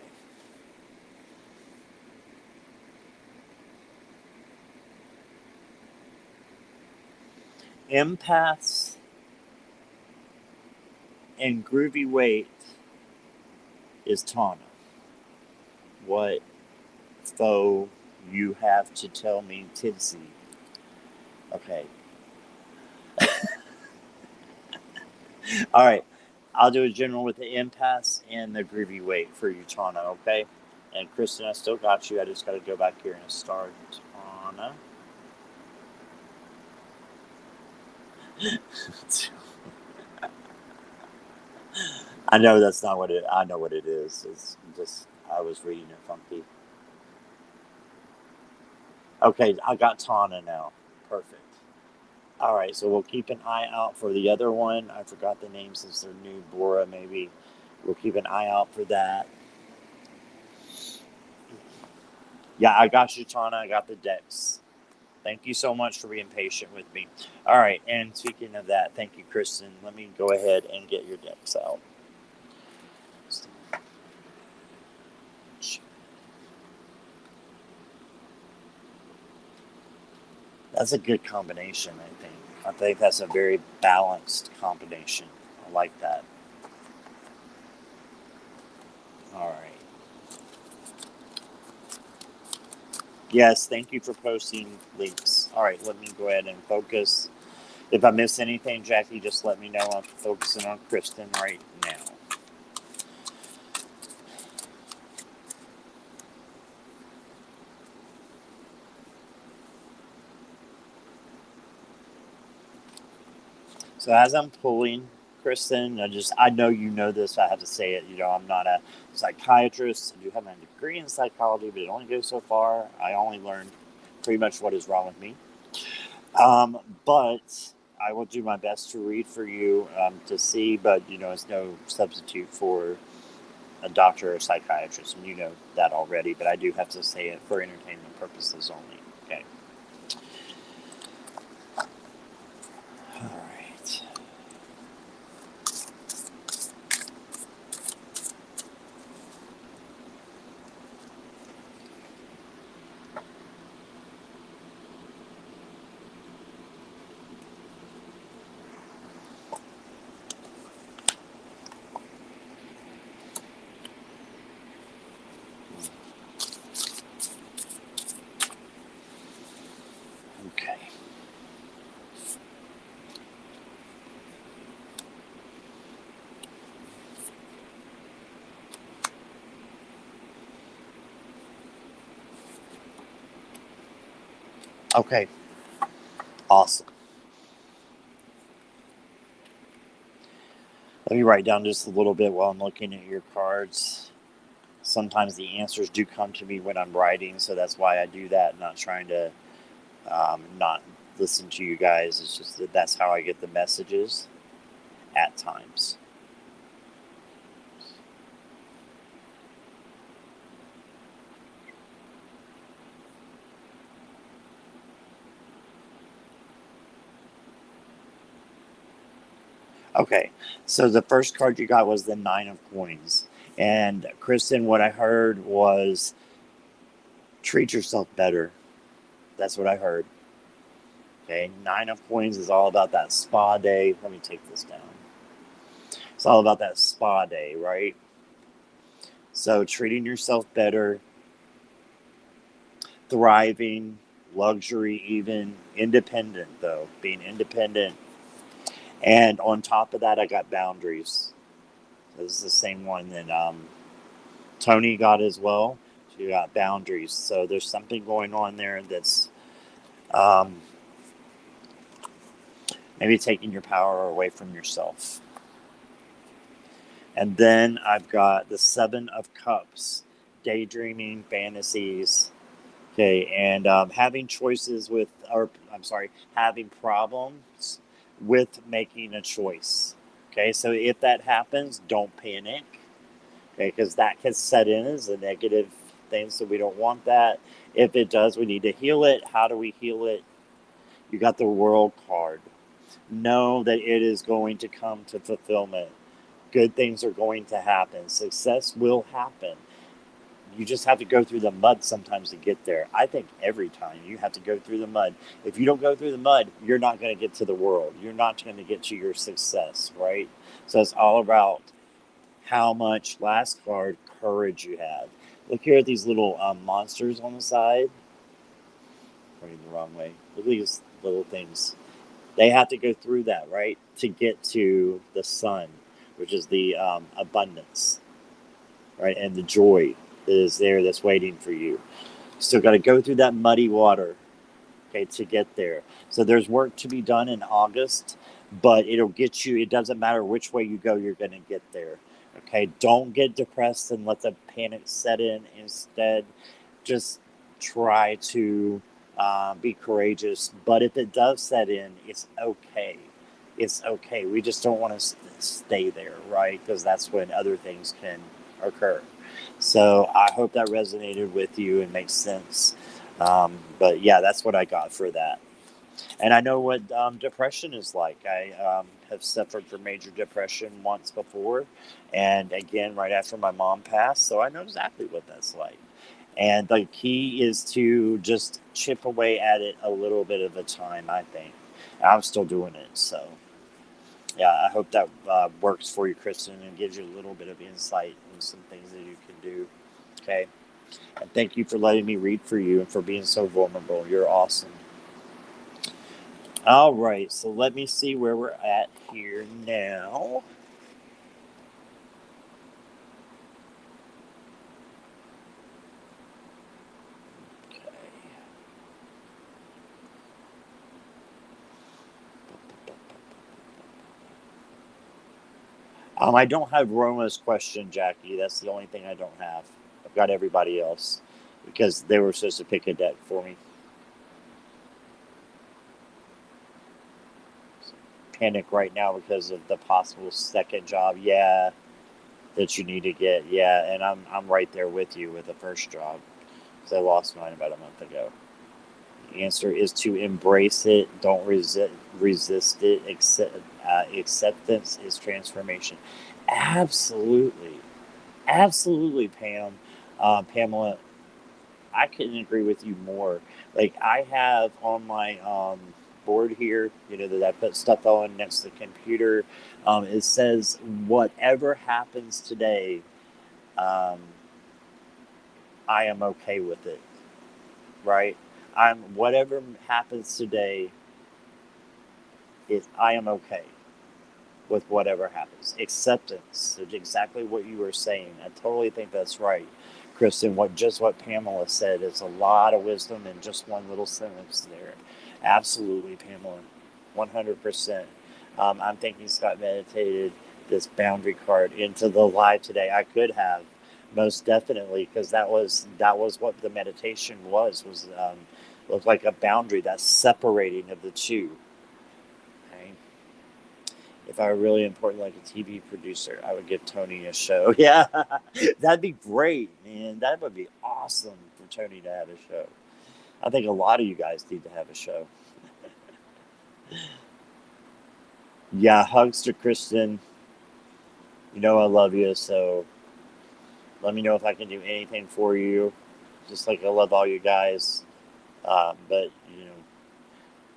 Empaths and Groovy Waite is Tana. What foe you have to tell me, Tipsy? Okay. All right. I'll do a general with the empaths and the Groovy Waite for you, Tana, okay? And Kristen, I still got you. I just got to go back here and start Tana. I know that's not what it. I know what it is. It's just I was reading it funky. Okay, I got Tana now. Perfect. All right, so we'll keep an eye out for the other one. I forgot the name since they're new. Bora, maybe. We'll keep an eye out for that. Yeah, I got you, Tana. I got the decks. Thank you so much for being patient with me. All right, and speaking of that, thank you, Kristen. Let me go ahead and get your decks out. That's a good combination, I think. I think that's a very balanced combination. I like that. All right. Yes, thank you for posting links. All right, let me go ahead and focus. If I miss anything, Jackie, just let me know. I'm focusing on Kristen right now. So as I'm pulling, Kristen, I know you know this. I have to say it. I'm not a psychiatrist. I do have my degree in psychology, but it only goes so far. I only learned pretty much what is wrong with me. But I will do my best to read for you to see. But it's no substitute for a doctor or a psychiatrist, and you know that already. But I do have to say it for entertainment purposes only. Okay. All right. Okay. Okay. Awesome. Let me write down just a little bit while I'm looking at your cards. sometimes the answers do come to me when I'm writing, so that's why I do that. I'm not trying to not listen to you guys. It's just that that's how I get the messages at times. Okay, so the first card you got was the Nine of Coins. And Kristen, what I heard was treat yourself better. That's what I heard. Okay, Nine of Coins is all about that spa day. Let me take this down. It's all about that spa day, right? So treating yourself better, thriving, luxury, even independent, though, being independent. And on top of that, I got boundaries. This is the same one that Tony got as well. So you got boundaries. So there's something going on there that's maybe taking your power away from yourself. And then I've got the Seven of Cups, daydreaming, fantasies. Okay, and having choices with, or I'm sorry, having problems with making a choice. Okay, so if that happens, don't panic. Okay, because that can set in as a negative thing, so we don't want that. If it does, we need to heal it. How do we heal it? You got the World card. Know that it is going to come to fulfillment. Good things are going to happen. Success will happen. You just have to go through the mud sometimes to get there. I think every time you have to go through the mud. If you don't go through the mud, you're not going to get to the world. You're not going to get to your success, right? So it's all about how much, last card, courage you have. Look here at these little monsters on the side. Pointing the wrong way. Look at these little things. They have to go through that, right, to get to the sun, which is the abundance, right, and the joy that is there that's waiting for you. Still got to go through that muddy water, okay, to get there. So there's work to be done in August, but it'll get you. It doesn't matter which way you go, you're going to get there. Okay, don't get depressed and let the panic set in. Instead, just try to be courageous. But if it does set in, it's okay. It's okay. We just don't want to stay there, right? Because that's when other things can occur. So I hope that resonated with you and makes sense. But yeah, that's what I got for that. And I know what depression is like. I have suffered from major depression once before. And again, right after my mom passed. So I know exactly what that's like. And the key is to just chip away at it a little bit at a time, I think. I'm still doing it. So yeah, I hope that works for you, Kristen, and gives you a little bit of insight and some things that you can do. Okay. And thank you for letting me read for you and for being so vulnerable. You're awesome. All right, so let me see where we're at here now. Okay. I don't have Roma's question, Jackie. That's the only thing I don't have. I've got everybody else because they were supposed to pick a deck for me. Panic right now because of the possible second job. Yeah, that you need to get. Yeah, and I'm right there with you with the first job because I lost mine about a month ago. The answer is to embrace it. Don't resist it. Acceptance is transformation. Absolutely. Absolutely, Pam. Pamela, I couldn't agree with you more. Like, I have on my board here, that I put stuff on next to the computer. It says, whatever happens today, I am okay with it. Right? Whatever happens today, I am okay with whatever happens. Acceptance, exactly what you were saying. I totally think that's right, Kristen. What Pamela said is a lot of wisdom in just one little sentence there. Absolutely, Pamela, 100%. I'm thinking Scott meditated this boundary card into the live today. I could have, Most definitely, because that was what the meditation was looked like a boundary, that separating of the two. Okay? If I were really important, like a TV producer, I would give Tony a show. Yeah, that'd be great, man. That would be awesome for Tony to have a show. I think a lot of you guys need to have a show. Yeah, hugs to Kristen. You know I love you, so let me know if I can do anything for you. Just like I love all you guys. But,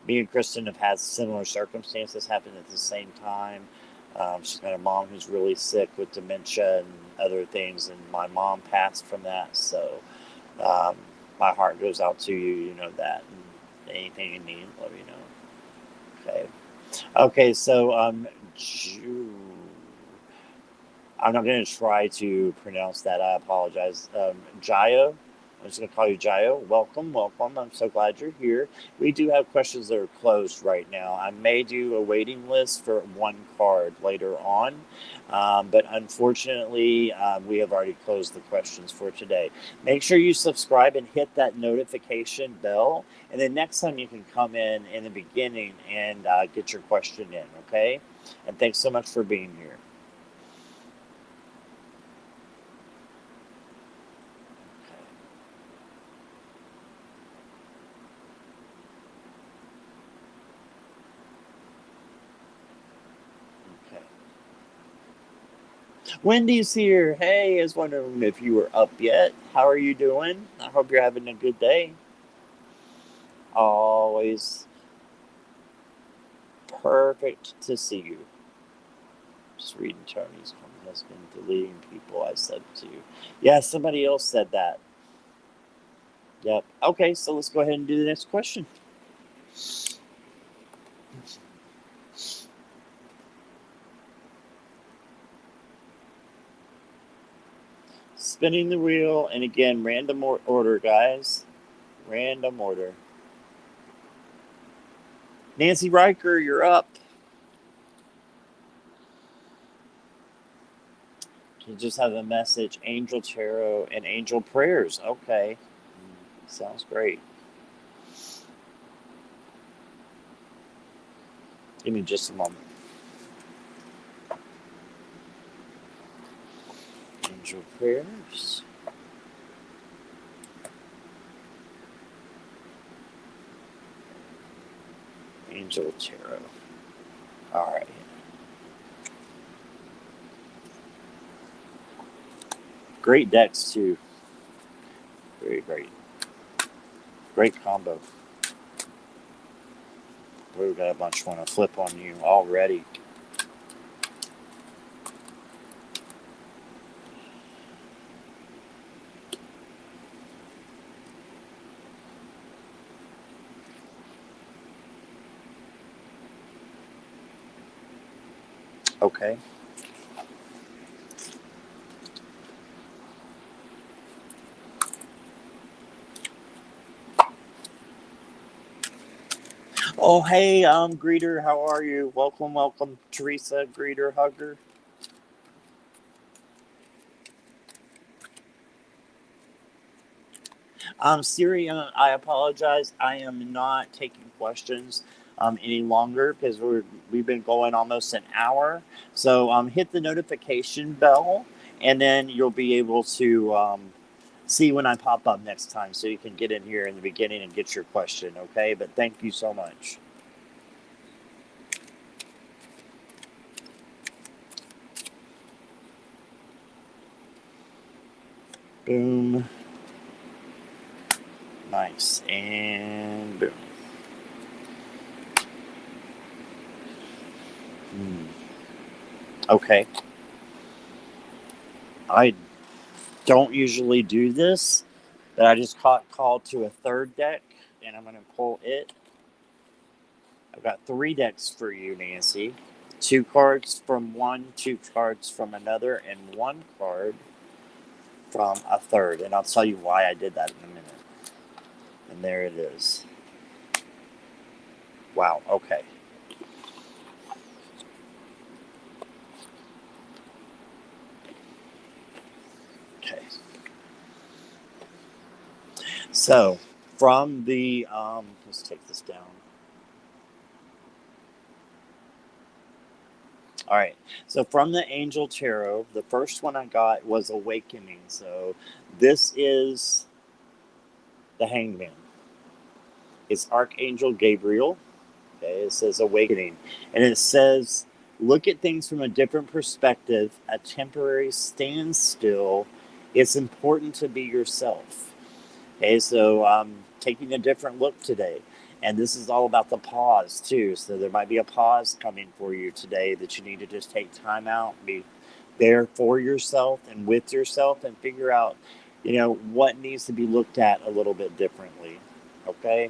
me and Kristen have had similar circumstances happen at the same time. She's got a mom who's really sick with dementia and other things, and my mom passed from that. So um, my heart goes out to you, you know that. And anything you need, let me know. Okay. Okay, so I'm not going to try to pronounce that. I apologize. Jayo, I'm just going to call you Jayo. Welcome, welcome. I'm so glad you're here. We do have questions that are closed right now. I may do a waiting list for one card later on, but unfortunately, we have already closed the questions for today. Make sure you subscribe and hit that notification bell, and then next time you can come in the beginning and get your question in, okay? And thanks so much for being here. Okay. Wendy's here. Hey, I was wondering if you were up yet. How are you doing? I hope you're having a good day. Always perfect to see you. Just reading Tony's comment has been deleting people I said to. Yeah, somebody else said that. Yep. Okay, so let's go ahead and do the next question. Spinning the wheel, and again, random order, guys. Random order. Nancy Riker, you're up. You just have a message, Angel Tarot and Angel Prayers. Okay. Sounds great. Give me just a moment. Angel Prayers. Angel Tarot. All right. Great decks, too. Very great. Great combo. We've got a bunch want to flip on you already. Okay. Oh, hey, Greeter, how are you? Welcome, welcome, Teresa, Greeter, Hugger. Siri, I apologize. I am not taking questions any longer because we've been going almost an hour. So hit the notification bell, and then you'll be able to see when I pop up next time, so you can get in here in the beginning and get your question. Okay, but thank you so much. Boom. Nice. And boom. Okay. I don't usually do this, but I just called to a third deck, and I'm going to pull it. I've got 3 decks for you, Nancy. 2 cards from one, 2 cards from another, and 1 card from a third. And I'll tell you why I did that in a minute. And there it is. Wow, okay. Okay, So, from the, let's take this down. All right. So, from the Angel Tarot, the first one I got was Awakening. So, this is the Hanged Man. It's Archangel Gabriel. Okay. It says Awakening. And it says, look at things from a different perspective, a temporary standstill. It's important to be yourself. Okay, so taking a different look today. And this is all about the pause, too. So there might be a pause coming for you today that you need to just take time out, be there for yourself and with yourself, and figure out, what needs to be looked at a little bit differently. Okay?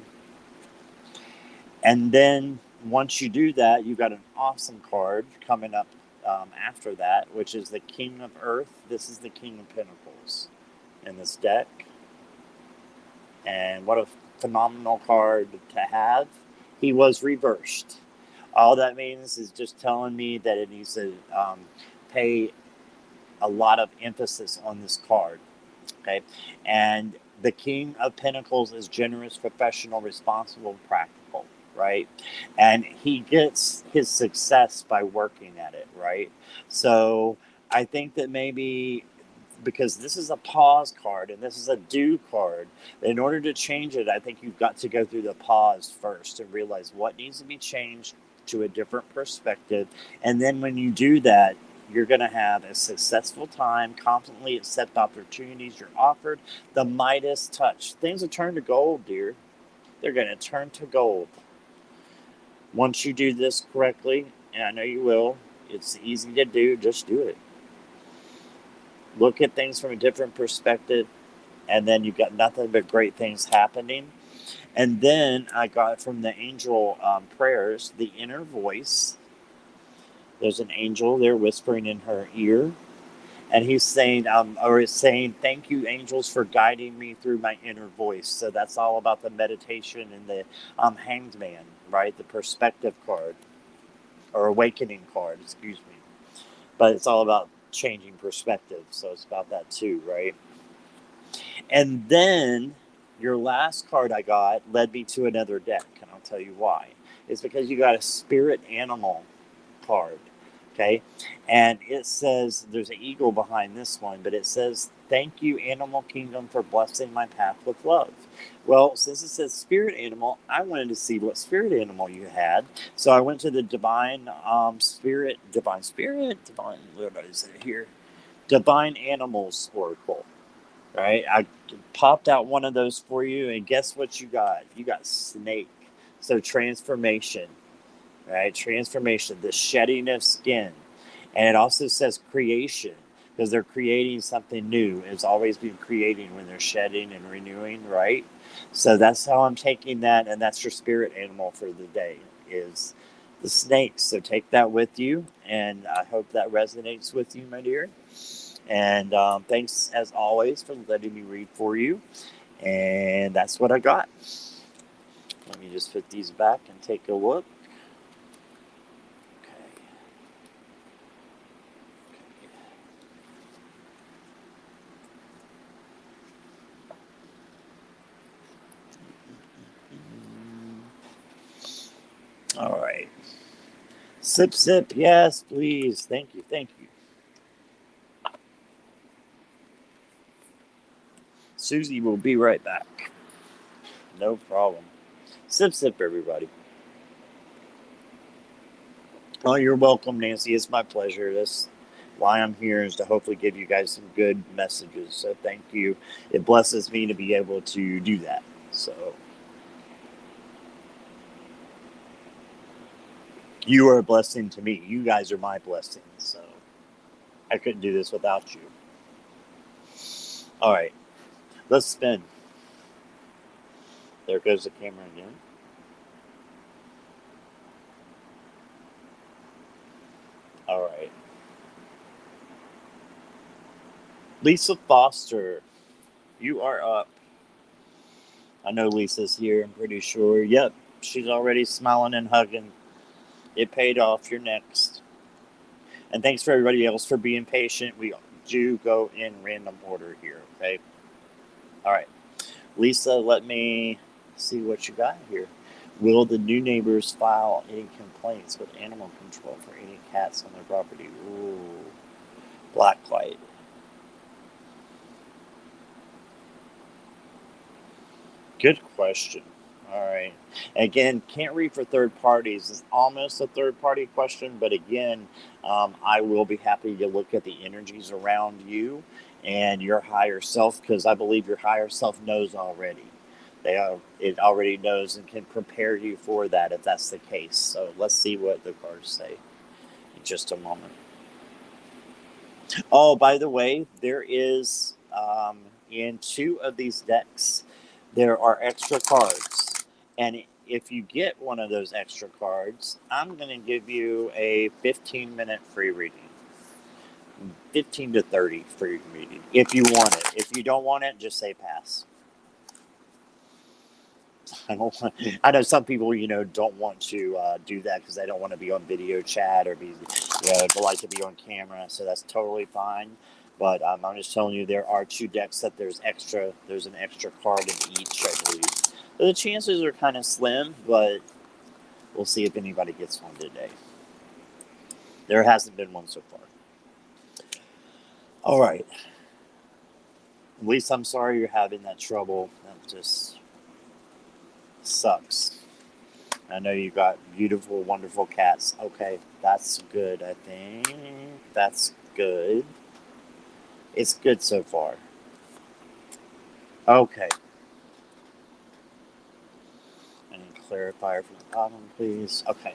And then once you do that, you've got an awesome card coming up after that, which is the King of Earth. This is the King of Pentacles in this deck. And what a phenomenal card to have. He was reversed. All that means is just telling me that it needs to pay a lot of emphasis on this card. Okay. And the King of Pentacles is generous, professional, responsible, practical, right? And he gets his success by working at it, right? So I think that maybe because this is a pause card and this is a do card, in order to change it, I think you've got to go through the pause first and realize what needs to be changed to a different perspective. And then when you do that, you're going to have a successful time, confidently accept opportunities you're offered. The Midas touch. Things will turn to gold, dear. They're going to turn to gold. Once you do this correctly, and I know you will, it's easy to do, just do it. Look at things from a different perspective, and then you've got nothing but great things happening. And then I got from the angel prayers, the inner voice. There's an angel there whispering in her ear. And he's saying, thank you, angels, for guiding me through my inner voice. So that's all about the meditation and the Hanged Man, right? The perspective card, or awakening card, excuse me. But it's all about changing perspective. So it's about that too, right? And then your last card I got led me to another deck, and I'll tell you why. It's because you got a spirit animal card, okay? And it says, there's an eagle behind this one, but it says, thank you, Animal Kingdom, for blessing my path with love. Well, since it says spirit animal, I wanted to see what spirit animal you had. So I went to the what is it here? Divine Animals Oracle. Right, I popped out one of those for you, and guess what you got? You got snake. So transformation, right? Transformation, the shedding of skin. And it also says creation, because they're creating something new. It's always been creating when they're shedding and renewing, right? So that's how I'm taking that, and that's your spirit animal for the day, is the snake. So take that with you, and I hope that resonates with you, my dear. And thanks, as always, for letting me read for you. And that's what I got. Let me just put these back and take a look. Okay. All right. Sip, sip. Yes, please. Thank you. Thank you. Susie will be right back. No problem. Sip, sip, everybody. Oh, you're welcome, Nancy. It's my pleasure. That's why I'm here, is to hopefully give you guys some good messages. So thank you. It blesses me to be able to do that. So you are a blessing to me. You guys are my blessing. So I couldn't do this without you. All right. Let's spin. There goes the camera again. All right. Lisa Foster, you are up. I know Lisa's here, I'm pretty sure. Yep, she's already smiling and hugging. It paid off. You're next. And thanks for everybody else for being patient. We do go in random order here, okay? All right. Lisa, let me see what you got here. Will the new neighbors file any complaints with animal control for any cats on their property? Ooh, black light. Good question. All right. Again, can't read for third parties. It's almost a third party question, but again, I will be happy to look at the energies around you and your higher self, because I believe your higher self knows already. It already knows and can prepare you for that if that's the case. So let's see what the cards say in just a moment. Oh, by the way, there is in two of these decks, there are extra cards. And if you get one of those extra cards, I'm going to give you a 15-minute free reading. 15 to 30 free reading if you want it. If you don't want it, just say pass. I know some people, don't want to do that because they don't want to be on video chat or be, they like to be on camera. So that's totally fine. But I'm just telling you, there are two decks that there's an extra card in each, I believe. So the chances are kind of slim, but we'll see if anybody gets one today. There hasn't been one so far. All right. At least I'm sorry you're having that trouble. That just sucks. I know you got beautiful, wonderful cats. Okay, that's good, I think. That's good. It's good so far. Okay. And clarifier from the bottom, please. Okay.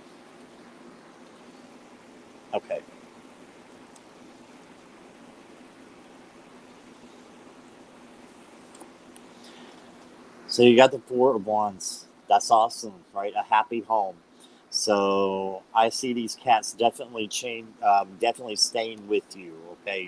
Okay. So you got the Four of Wands. That's awesome, right? A happy home. So I see these cats definitely definitely staying with you. Okay,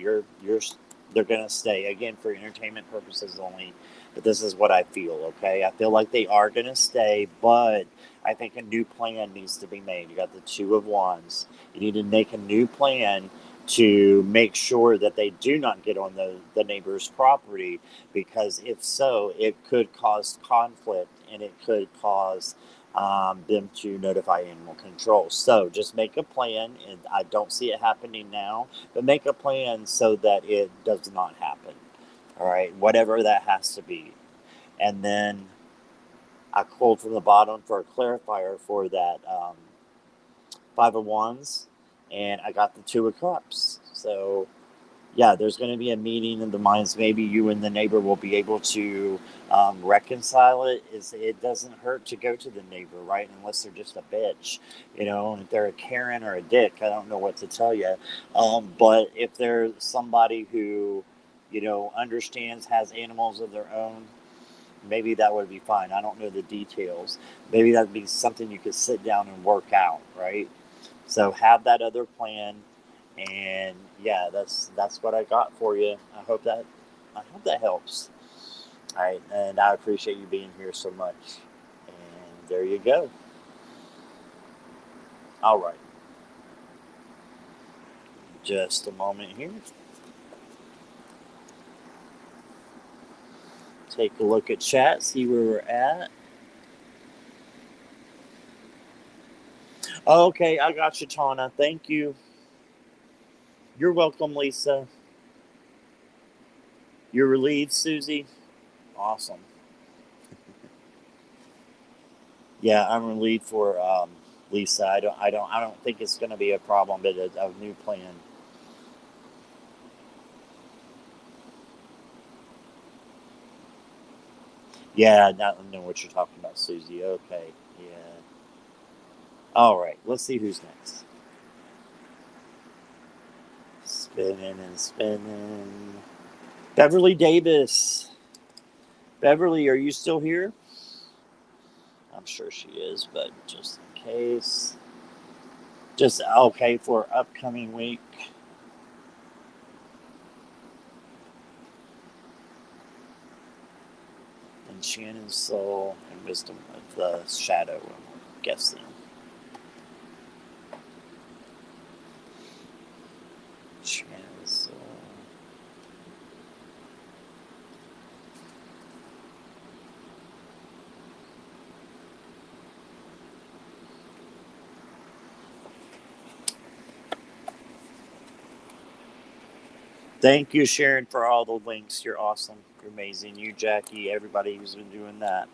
they're gonna stay again for entertainment purposes only. But this is what I feel. Okay, I feel like they are gonna stay, but I think a new plan needs to be made. You got the Two of Wands. You need to make a new plan to make sure that they do not get on the neighbor's property, because if so, it could cause conflict and it could cause them to notify animal control. So just make a plan, and I don't see it happening now, but make a plan so that it does not happen. All right, whatever that has to be. And then I pulled from the bottom for a clarifier for that Five of Wands, and I got the Two of Cups. So yeah, there's going to be a meeting of the minds. Maybe you and the neighbor will be able to reconcile it. It doesn't hurt to go to the neighbor, right? Unless they're just a bitch, if they're a Karen or a dick, I don't know what to tell you. But if they're somebody who, understands, has animals of their own, maybe that would be fine. I don't know the details. Maybe that'd be something you could sit down and work out, right? So have that other plan. And yeah, that's what I got for you. I hope that helps. All right, and I appreciate you being here so much. And there you go. All right, just a moment here. Take a look at chat, see where we're at. Okay, I got you, Tana. Thank you. You're welcome, Lisa. You're relieved, Susie. Awesome. Yeah, I'm relieved for Lisa. I don't think it's going to be a problem, but a new plan. Yeah, now I know what you're talking about, Susie. Okay, yeah. All right, let's see who's next. Spinning and spinning. Beverly Davis. Beverly, are you still here? I'm sure she is, but just in case. Just okay for upcoming week. Enchanted Soul and Wisdom of the Shadow, I'm guessing. Enchanted Soul. Thank you, Sharon, for all the links. You're awesome. You're amazing. You, Jackie, everybody who's been doing that.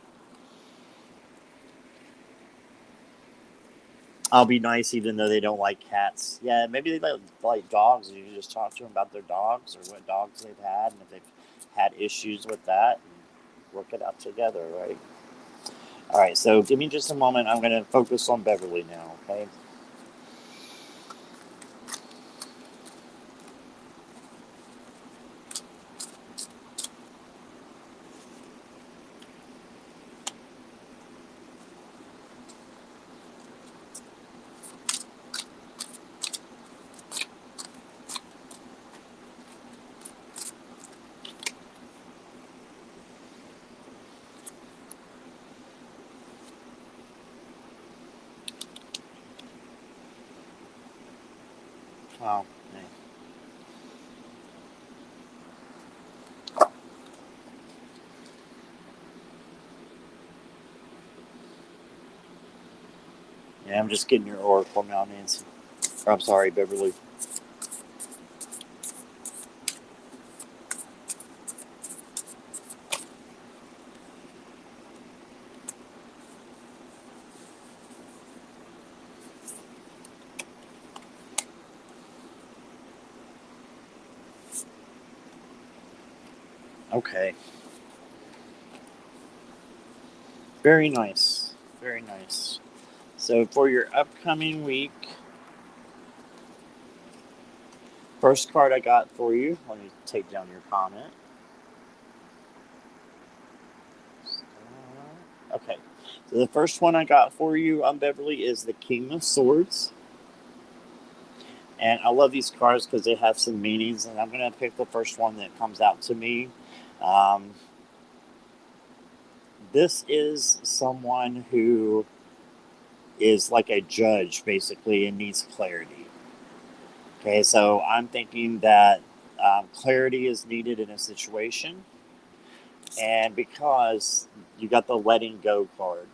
I'll be nice even though they don't like cats. Yeah, maybe they like dogs. You can just talk to them about their dogs or what dogs they've had and if they've had issues with that and work it out together, right? All right, so give me just a moment. I'm going to focus on Beverly now, okay? Oh, man. Yeah, I'm just getting your oracle now, Nancy. Or, I'm sorry, Beverly. Okay. Very nice. Very nice. So for your upcoming week, first card I got for you, let me take down your comment. Okay. So the first one I got for you on Beverly is the King of Swords. And I love these cards because they have some meanings. And I'm going to pick the first one that comes out to me. Um, this is someone who is like a judge, basically, and needs clarity. Okay, so I'm thinking that clarity is needed in a situation. And because you got the letting go card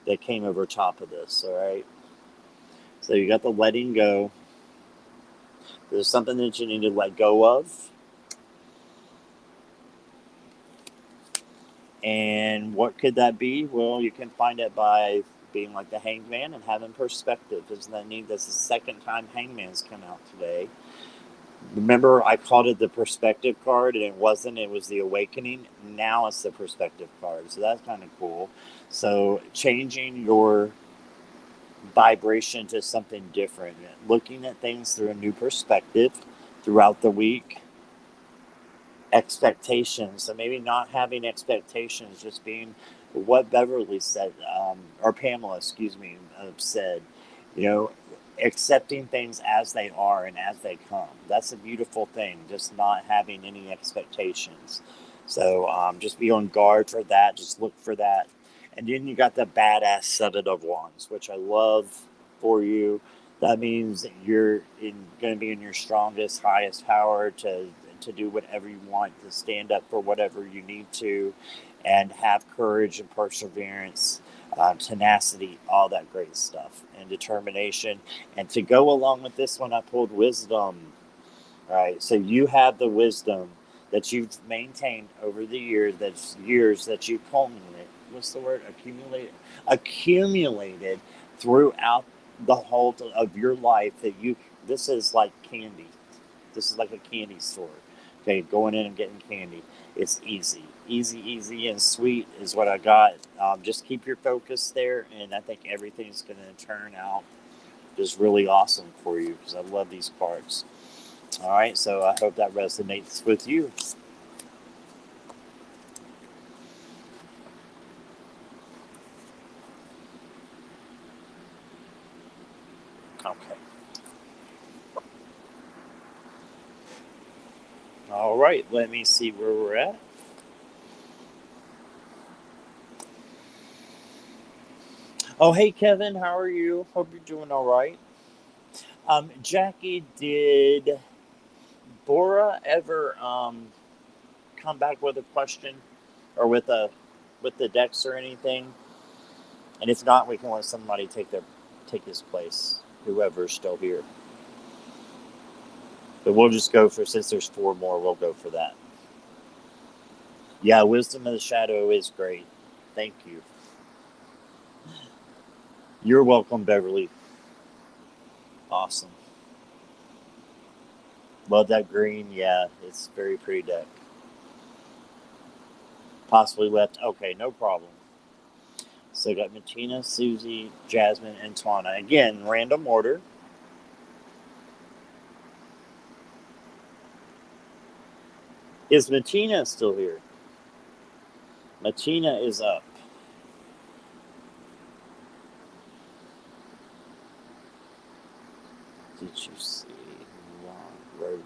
that came over top of this, all right? So you got the letting go. There's something that you need to let go of. And what could that be? Well, you can find it by being like the hangman and having perspective. Isn't that neat? That's the second time hangman's come out today. Remember, I called it the perspective card, and it wasn't. It was the awakening. Now it's the perspective card. So that's kind of cool. So changing your vibration to something different, looking at things through a new perspective throughout the week. Expectations. So maybe not having expectations, just being what Beverly said, or Pamela, excuse me, said, you know, accepting things as they are and as they come. That's a beautiful thing, just not having any expectations. So just be on guard for that. Just look for that. And then you got the badass Seven of Wands, which I love for you. That means that you're going to be in your strongest, highest power to do whatever you want, to stand up for whatever you need to, and have courage and perseverance, tenacity, all that great stuff, and determination. And to go along with this one, I pulled wisdom. Right, so you have the wisdom that you've maintained over the years that you culminated. What's the word? Accumulated throughout the whole of your life. That you. This is like candy. This is like a candy store. Okay, going in and getting candy. It's easy, easy, easy, and sweet is what I got. Just keep your focus there, and I think everything's going to turn out just really awesome for you because I love these cards. All right, so I hope that resonates with you. Okay. All right, let me see where we're at. Oh, hey, Kevin, how are you? Hope you're doing all right. Jackie, did Bora ever come back with a question or with the decks or anything? And if not, we can let somebody take his place, whoever's still here. But we'll just go for, since there's 4 more, we'll go for that. Yeah, Wisdom of the Shadow is great. Thank you. You're welcome, Beverly. Awesome. Love that green. Yeah, it's very pretty deck. Possibly left. Okay, no problem. So got Martina, Susie, Jasmine, and Twana. Again, random order. Is Martina still here? Martina is up. Did you see Rodin?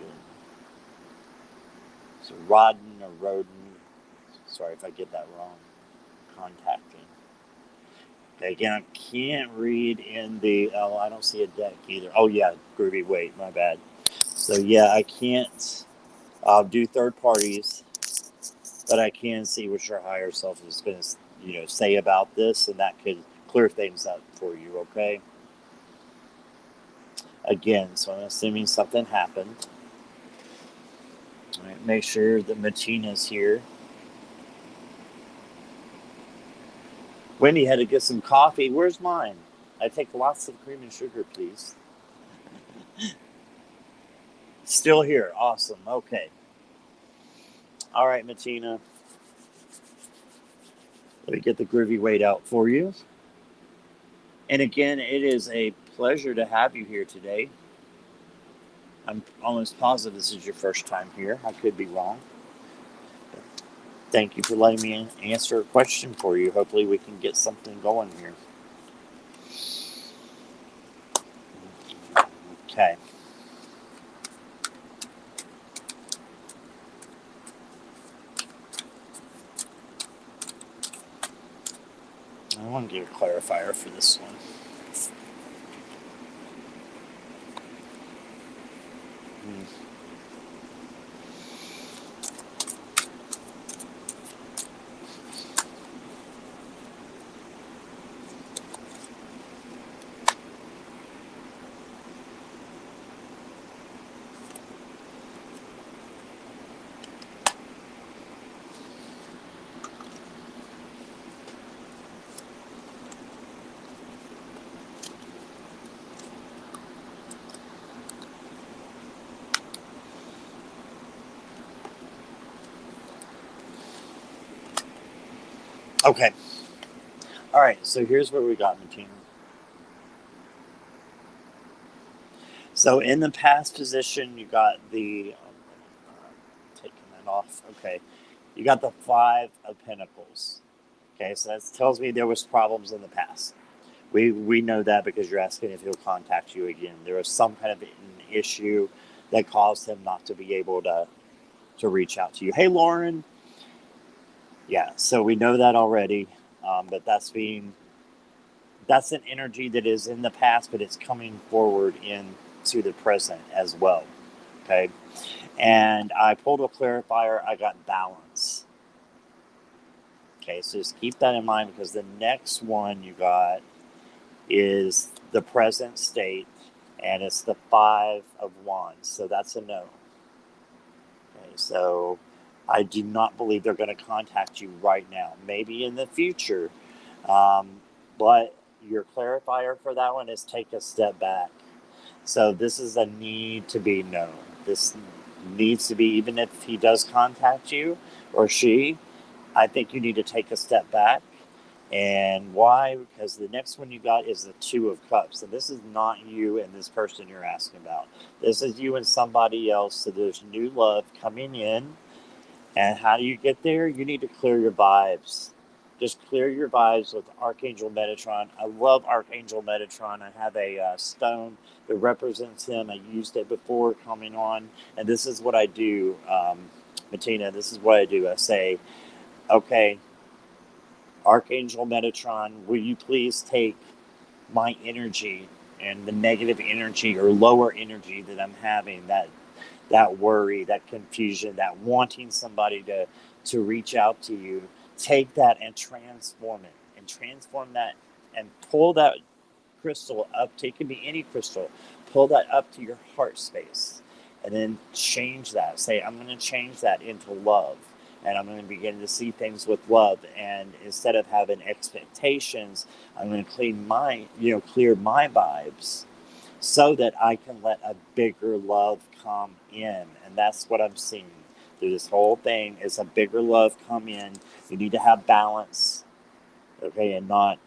So Rodden or Rodin. Sorry if I get that wrong. Contacting. Okay, again, I can't read in the. Oh, I don't see a deck either. Oh yeah, Groovy Waite. My bad. So yeah, I can't do third parties, but I can see what your higher self is going to, say about this, and that could clear things up for you. Okay. Again, so I'm assuming something happened. All right, make sure that Matina's here. Wendy had to get some coffee. Where's mine? I take lots of cream and sugar, please. Still here. Awesome. Okay. All right, Matina. Let me get the Groovy Waite out for you. And again, it is a pleasure to have you here today. I'm almost positive this is your first time here. I could be wrong. Thank you for letting me answer a question for you. Hopefully we can get something going here. Okay. I want to get a clarifier for this one. Okay. All right. So here's what we got, Martina. So in the past position, you got the taking that off. Okay, you got the 5 of Pentacles. Okay, so that tells me there was problems in the past. We know that because you're asking if he'll contact you again. There was some kind of an issue that caused him not to be able to reach out to you. Hey, Lauren. Yeah, so we know that already. But that's an energy that is in the past, but it's coming forward into the present as well. Okay, and I pulled a clarifier. I got balance. Okay, so just keep that in mind because the next one you got is the present state, and it's the 5 of Wands. So that's a no. Okay, so I do not believe they're going to contact you right now. Maybe in the future. But your clarifier for that one is take a step back. So this is a need to be known. This needs to be, even if he does contact you or she, I think you need to take a step back. And why? Because the next one you got is the 2 of Cups. And this is not you and this person you're asking about. This is you and somebody else. So there's new love coming in. And how do you get there? You need to clear your vibes. Just clear your vibes with Archangel Metatron. I love Archangel Metatron. I have a stone that represents him. I used it before coming on. And this is what I do, Martina. This is what I do. I say, okay, Archangel Metatron, will you please take my energy and the negative energy or lower energy that I'm having, that worry, that confusion, that wanting somebody to reach out to you, take that and transform it, and transform that and pull that crystal up. It can be any crystal. Pull that up to your heart space And then change that. Say, I'm going to change that into love. And I'm going to begin to see things with love. And instead of having expectations, I'm going to clear my vibes so that I can let a bigger love come in. And that's what I'm seeing through this whole thing is a bigger love come in. You need to have balance, okay, and not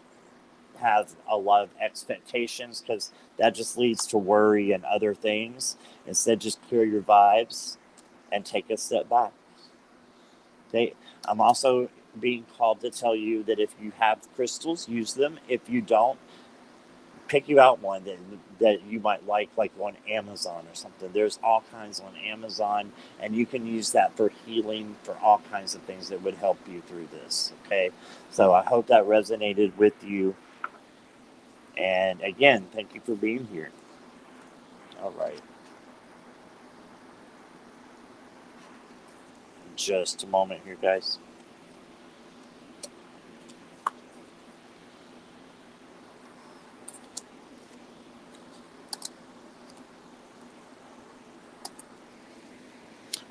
have a lot of expectations because that just leads to worry and other things. Instead, just clear your vibes and take a step back. Okay? I'm also being called to tell you that if you have crystals, use them. If you don't, pick you out one that you might like on Amazon or something. There's all kinds on Amazon, and you can use that for healing, for all kinds of things that would help you through this. Okay, so I hope that resonated with you. And again, thank you for being here. All right. Just a moment here, guys.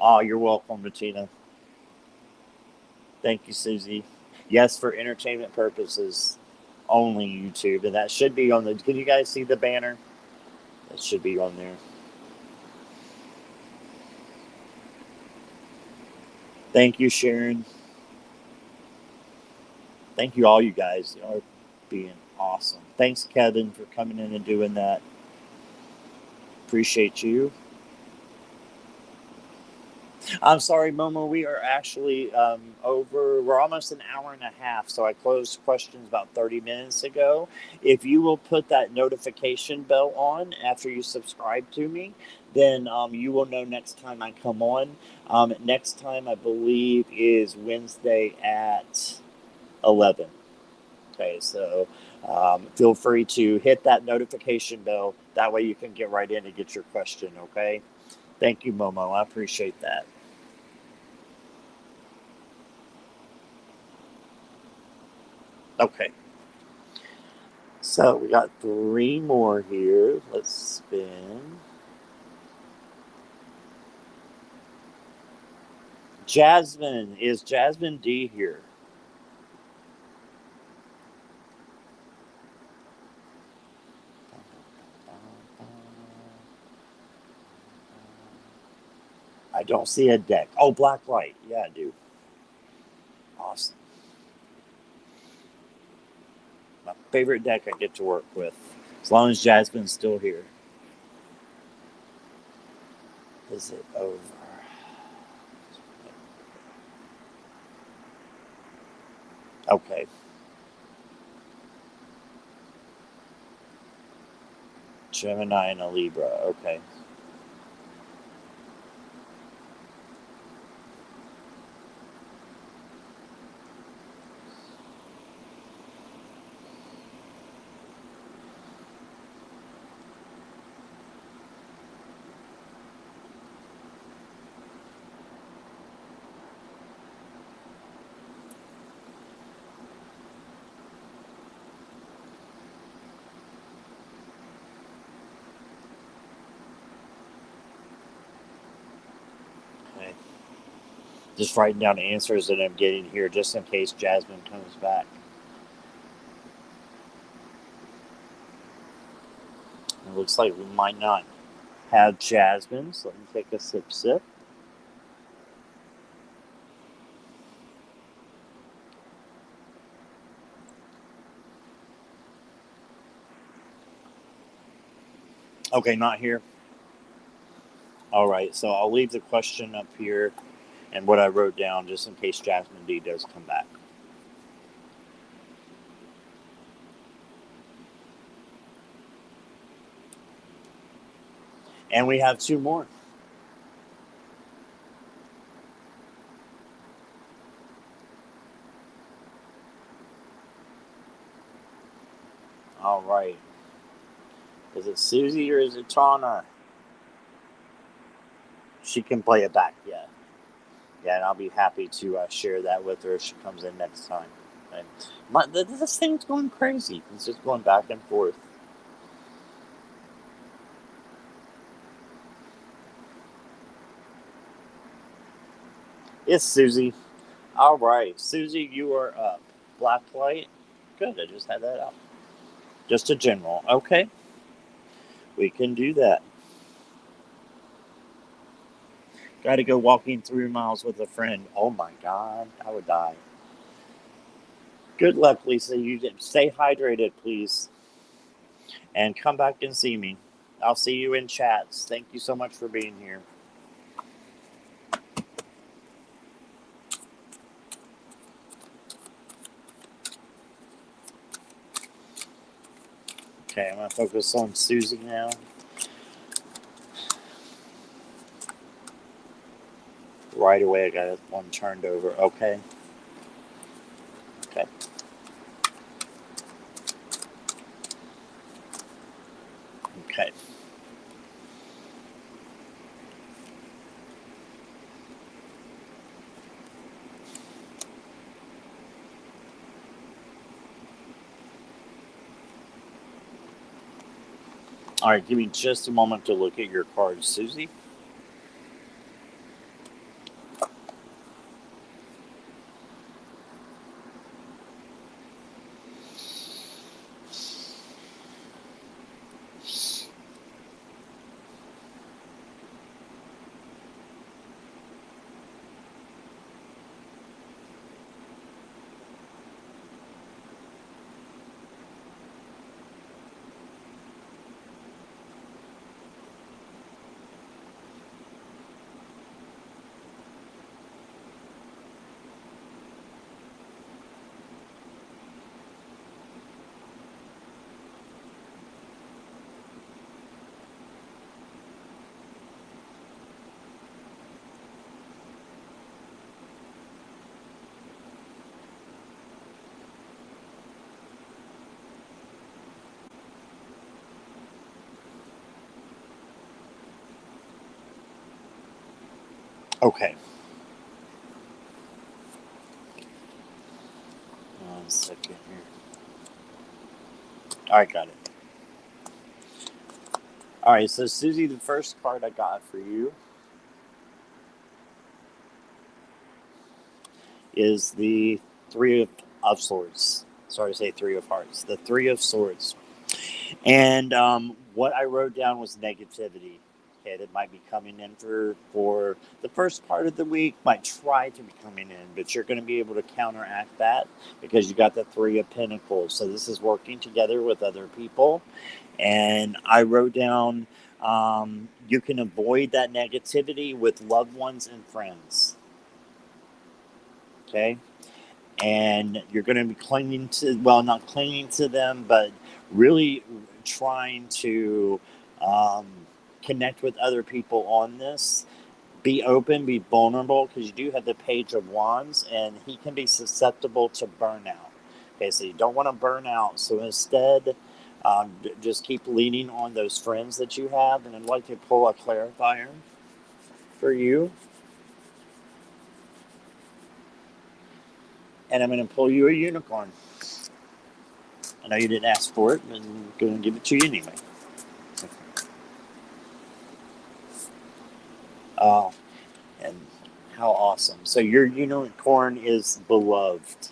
Oh, you're welcome, Bettina. Thank you, Susie. Yes, for entertainment purposes, only YouTube. And that should be on the... Can you guys see the banner? That should be on there. Thank you, Sharon. Thank you, all you guys. You are being awesome. Thanks, Kevin, for coming in and doing that. Appreciate you. I'm sorry, Momo. We are actually over. We're almost an hour and a half. So I closed questions about 30 minutes ago. If you will put that notification bell on after you subscribe to me, then you will know next time I come on. Next time, I believe, is Wednesday at 11. Okay, so feel free to hit that notification bell. That way you can get right in and get your question, okay? Thank you, Momo. I appreciate that. Okay. So we got 3 more here. Let's spin. Jasmine. Is Jasmine D here? I don't see a deck. Oh, black light. Yeah, I do. Awesome. My favorite deck I get to work with. As long as Jasmine's still here. Is it over? Okay. Gemini and a Libra. Okay. Okay. Just writing down answers that I'm getting here just in case Jasmine comes back. It looks like we might not have Jasmine, so let me take a sip. Okay, not here. All right, so I'll leave the question up here and what I wrote down just in case Jasmine D does come back. And we have 2 more. All right. Is it Susie or is it Tana? She can play it back, yeah. Yeah, and I'll be happy to share that with her if she comes in next time. Okay. This thing's going crazy. It's just going back and forth. It's Susie. All right, Susie, you are up. Black light. Good, I just had that out. Just a general. Okay, we can do that. Got to go walking 3 miles with a friend. Oh my God, I would die. Good luck, Lisa. You stay hydrated, please, and come back and see me. I'll see you in chats. Thank you so much for being here. Okay, I'm gonna focus on Susie now. Right away, I got one turned over. Okay. Okay. Okay. All right, give me just a moment to look at your cards, Susie. Okay. One second here. All right, got it. All right, so Susie, the first card I got for you is the Three of Swords. Sorry to say Three of Hearts. The Three of Swords. And what I wrote down was negativity. Okay, that might be coming in for the first part of the week, might try to be coming in, but you're going to be able to counteract that because you got the Three of Pentacles. So this is working together with other people. And I wrote down you can avoid that negativity with loved ones and friends. Okay, and you're going to be clinging to, well, not clinging to them, but really trying to um, connect with other people on this. Be open, be vulnerable, because you do have the Page of Wands, and he can be susceptible to burnout. Okay, so you don't want to burn out. So instead, just keep leaning on those friends that you have. And I'd like to pull a clarifier for you. And I'm going to pull you a unicorn. I know you didn't ask for it, but I'm going to give it to you anyway. Oh, and how awesome. So your unicorn is beloved.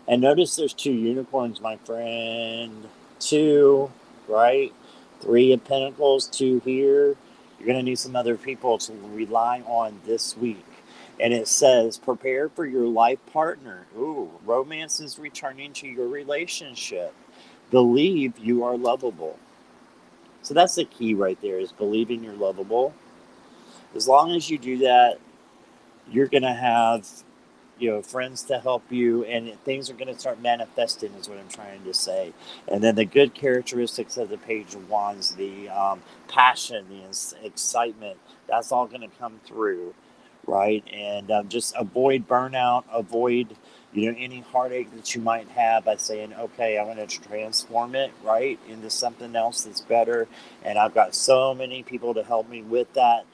And notice there's two unicorns, my friend. Two, right? Three of Pentacles, two here. You're going to need some other people to rely on this week. And it says, prepare for your life partner. Ooh, romance is returning to your relationship. Believe you are lovable. So that's the key right there, is believing you're lovable. As long as you do that, you're going to have friends to help you, and things are going to start manifesting, is what I'm trying to say. And then the good characteristics of the Page of Wands, the passion, the excitement, that's all going to come through, right? And just avoid burnout, avoid any heartache that you might have by saying, okay, I'm going to transform it, right, into something else that's better. And I've got so many people to help me with that.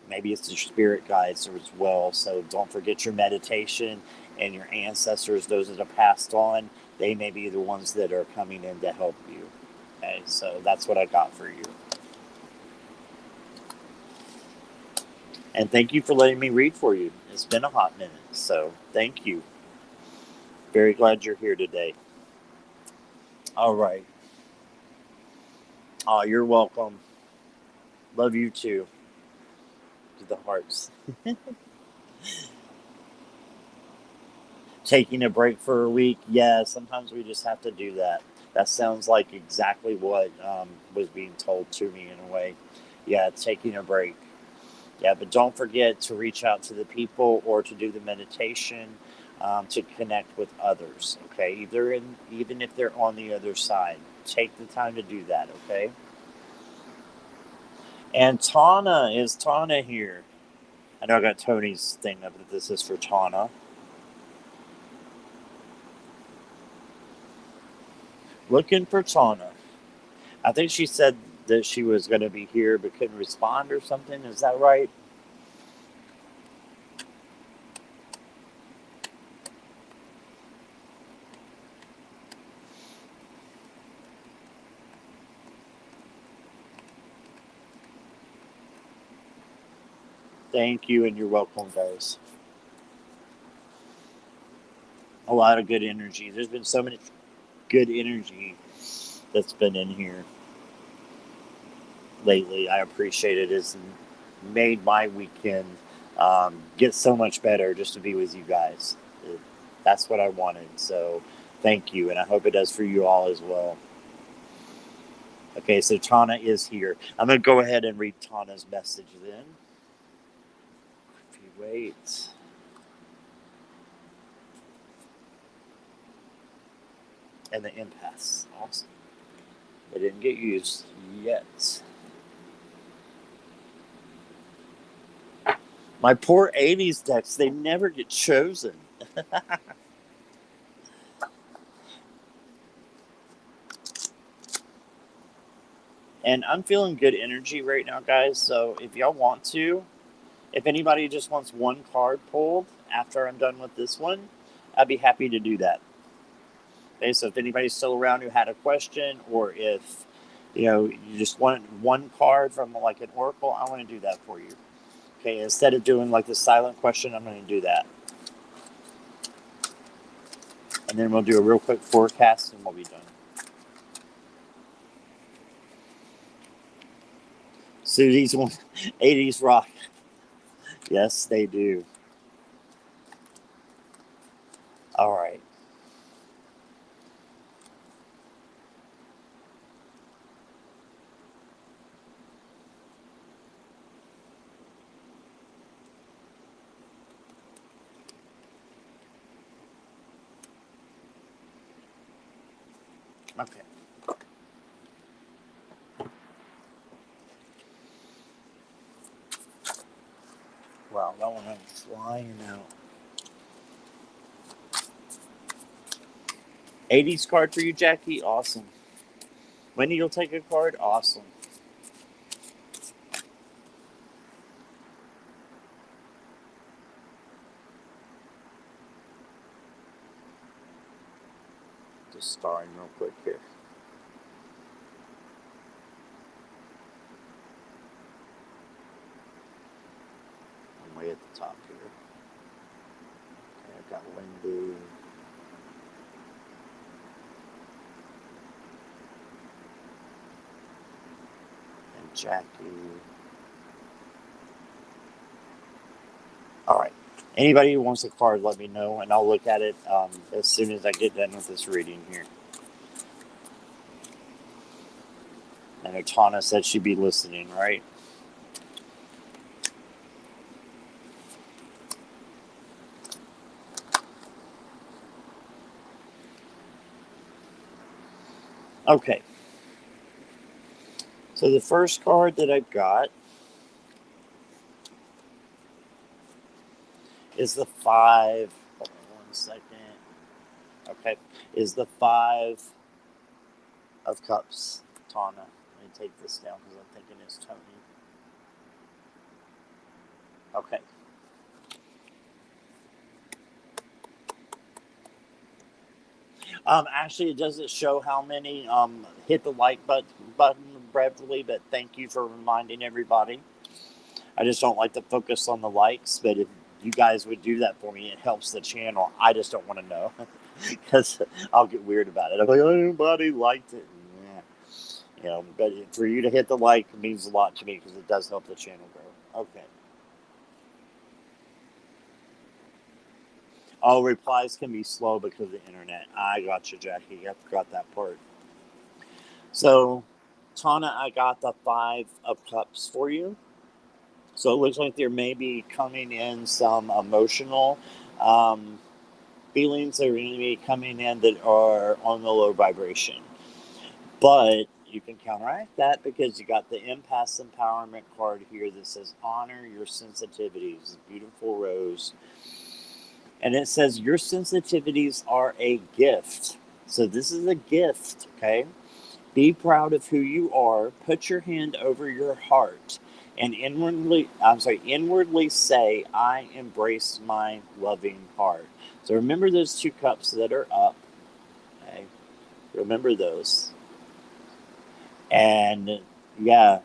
Maybe it's your spirit guides as well. So don't forget your meditation and your ancestors, those that have passed on. They may be the ones that are coming in to help you. Okay, so that's what I got for you. And thank you for letting me read for you. It's been a hot minute, so thank you. Very glad you're here today. All right. Oh, you're welcome. Love you too. To the hearts. Taking a break for a week. Yeah, sometimes we just have to do that. That sounds like exactly what was being told to me in a way. Yeah, taking a break. Yeah, but don't forget to reach out to the people or to do the meditation to connect with others. Okay, even if they're on the other side, take the time to do that. Okay. And Tana here? I know I got Tony's thing up that this is for Tana. Looking for Tana. I think she said that she was going to be here but couldn't respond or something. Is that right? Thank you, and you're welcome, guys. A lot of good energy. There's been so much good energy that's been in here lately. I appreciate it. It's made my weekend get so much better just to be with you guys. That's what I wanted. So thank you, and I hope it does for you all as well. Okay, so Tana is here. I'm going to go ahead and read Tana's message then. If you wait. And the empaths. Awesome. They didn't get used yet. My poor 80s decks, they never get chosen. And I'm feeling good energy right now, guys. So if y'all want to, if anybody just wants one card pulled after I'm done with this one, I'd be happy to do that. Okay, so if anybody's still around who had a question, or if you just want one card from like an oracle, I want to do that for you. Okay, instead of doing like the silent question, I'm going to do that. And then we'll do a real quick forecast and we'll be done. Susie's 80s rock. Yes, they do. All right. Okay. Wow, that one went flying out. 80s card for you, Jackie. Awesome. Wendy, you'll take a card. Awesome. Just starring real quick here. I'm way at the top here. Okay, I've got Wendy. And Jackie. All right. Anybody who wants a card, let me know, and I'll look at it as soon as I get done with this reading here. I know Tana said she'd be listening, right? Okay. So the first card that I've got is the 5. Hold on 1 second. Okay. Is the 5 of Cups. Tana. Let me take this down because I'm thinking it's Tony. Okay. Actually, it doesn't show how many hit the like button, Beverly, but thank you for reminding everybody. I just don't like to focus on the likes, but if you guys would do that for me, it helps the channel. I just don't want to know because I'll get weird about it. I'm like, oh, nobody liked it. Yeah. You know, but for you to hit the like means a lot to me because it does help the channel grow. Okay. Oh, replies can be slow because of the internet. I got you, Jackie. I forgot that part. So, Tana, I got the 5 of Cups for you. So it looks like there may be coming in some emotional feelings that are going to be coming in that are on the low vibration. But you can counteract that because you got the Empath Empowerment card here that says honor your sensitivities. Beautiful rose. And it says your sensitivities are a gift. So this is a gift, okay? Be proud of who you are. Put your hand over your heart and inwardly say, I embrace my loving heart. So remember those 2 cups that are up. Okay? Remember those. And yeah,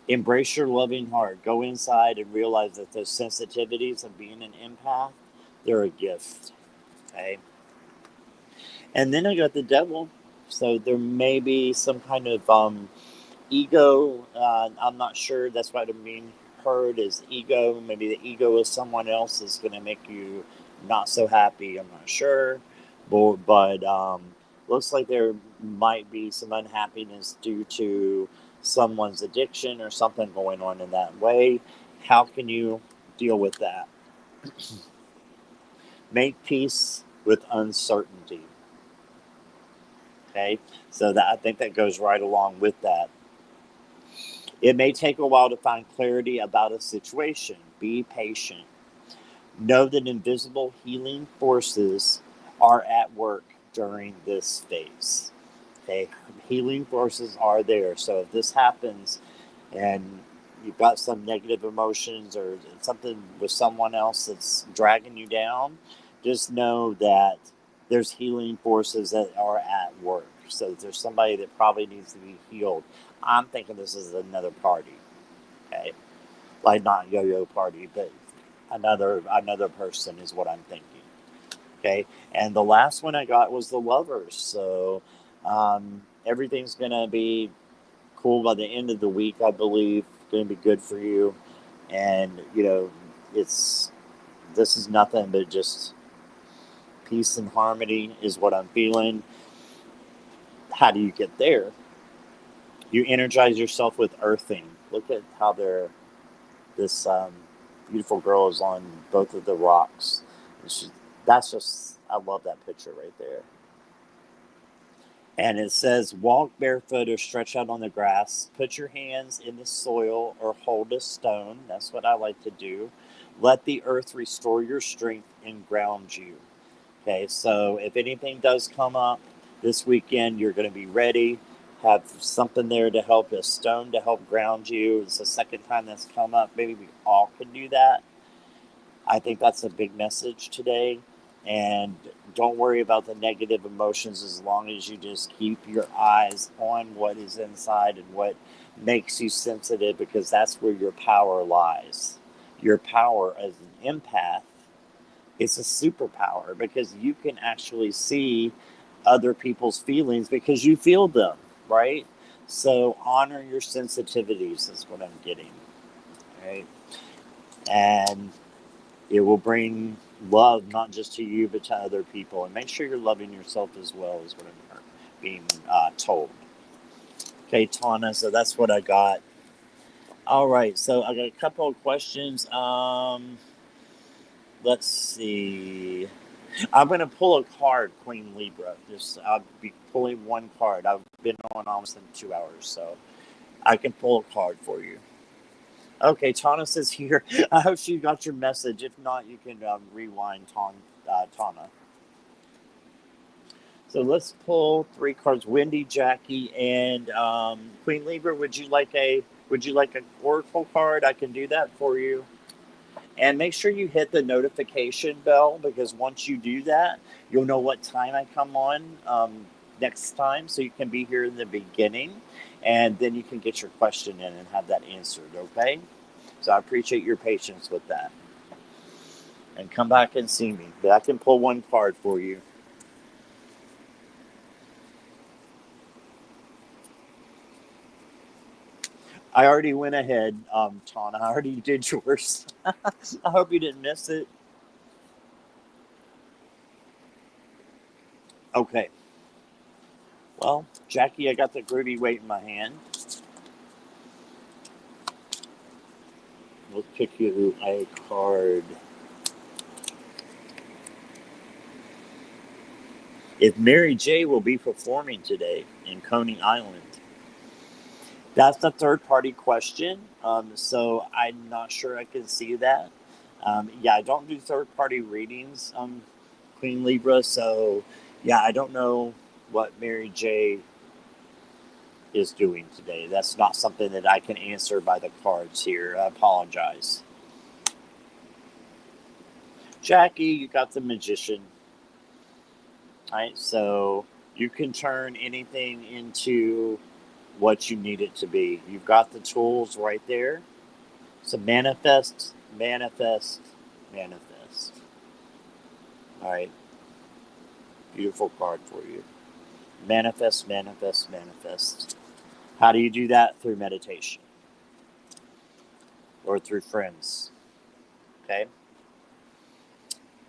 embrace your loving heart. Go inside and realize that those sensitivities of being an empath, they're a gift. Okay? And then I got the devil. So there may be some kind of ego. I'm not sure. That's what I mean. Heard is ego. Maybe the ego of someone else is going to make you not so happy. I'm not sure. But looks like there might be some unhappiness due to someone's addiction or something going on in that way. How can you deal with that? Make peace with uncertainty. Okay, so that I think that goes right along with that. It may take a while to find clarity about a situation. Be patient. Know that invisible healing forces are at work during this phase. Okay, healing forces are there. So if this happens and you've got some negative emotions or something with someone else that's dragging you down, just know that there's healing forces that are at work. So there's somebody that probably needs to be healed. I'm thinking this is another party. Okay, like not yo-yo party, but another person is what I'm thinking. Okay, and the last one I got was the Lovers. So everything's gonna be cool by the end of the week, I believe. Going to be good for you, and you know, this is nothing but just peace and harmony is what I'm feeling. How do you get there? You energize yourself with earthing. Look at how this beautiful girl is on both of the rocks. That's just, I love that picture right there. And it says, walk barefoot or stretch out on the grass. Put your hands in the soil or hold a stone. That's what I like to do. Let the earth restore your strength and ground you. Okay, so if anything does come up this weekend, you're going to be ready. Have something there to help, a stone to help ground you. It's the second time that's come up. Maybe we all can do that. I think that's a big message today. And don't worry about the negative emotions as long as you just keep your eyes on what is inside and what makes you sensitive, because that's where your power lies. Your power as an empath, it's a superpower because you can actually see other people's feelings because you feel them, right? So honor your sensitivities is what I'm getting, right? And it will bring love not just to you but to other people, and make sure you're loving yourself as well is what I'm being told. Okay, Tana, so that's what I got. All right, so I got a couple of questions. Let's see. I'm going to pull a card, Queen Libra. I'll be pulling one card. I've been on almost 2 hours, so I can pull a card for you. Okay, Tana says here, I hope she got your message. If not, you can rewind Tana. So let's pull 3 cards. Wendy, Jackie, and Queen Libra. Would you like an oracle card? I can do that for you. And make sure you hit the notification bell, because once you do that, you'll know what time I come on next time. So you can be here in the beginning, and then you can get your question in and have that answered, okay? So I appreciate your patience with that. And come back and see me. But I can pull one card for you. I already went ahead, Ton. I already did yours. I hope you didn't miss it. Okay. Well, Jackie, I got the Groovy Waite in my hand. We'll pick you a card. If Mary J will be performing today in Coney Island. That's the third party question. So I'm not sure I can see that. Yeah, I don't do third party readings, Queen Libra. So yeah, I don't know what Mary J is doing today. That's not something that I can answer by the cards here. I apologize. Jackie, you got the Magician. All right, so you can turn anything into what you need it to be. You've got the tools right there. So manifest, manifest, manifest. All right, beautiful card for you. Manifest, manifest, manifest. How do you do that? Through meditation or through friends. Okay.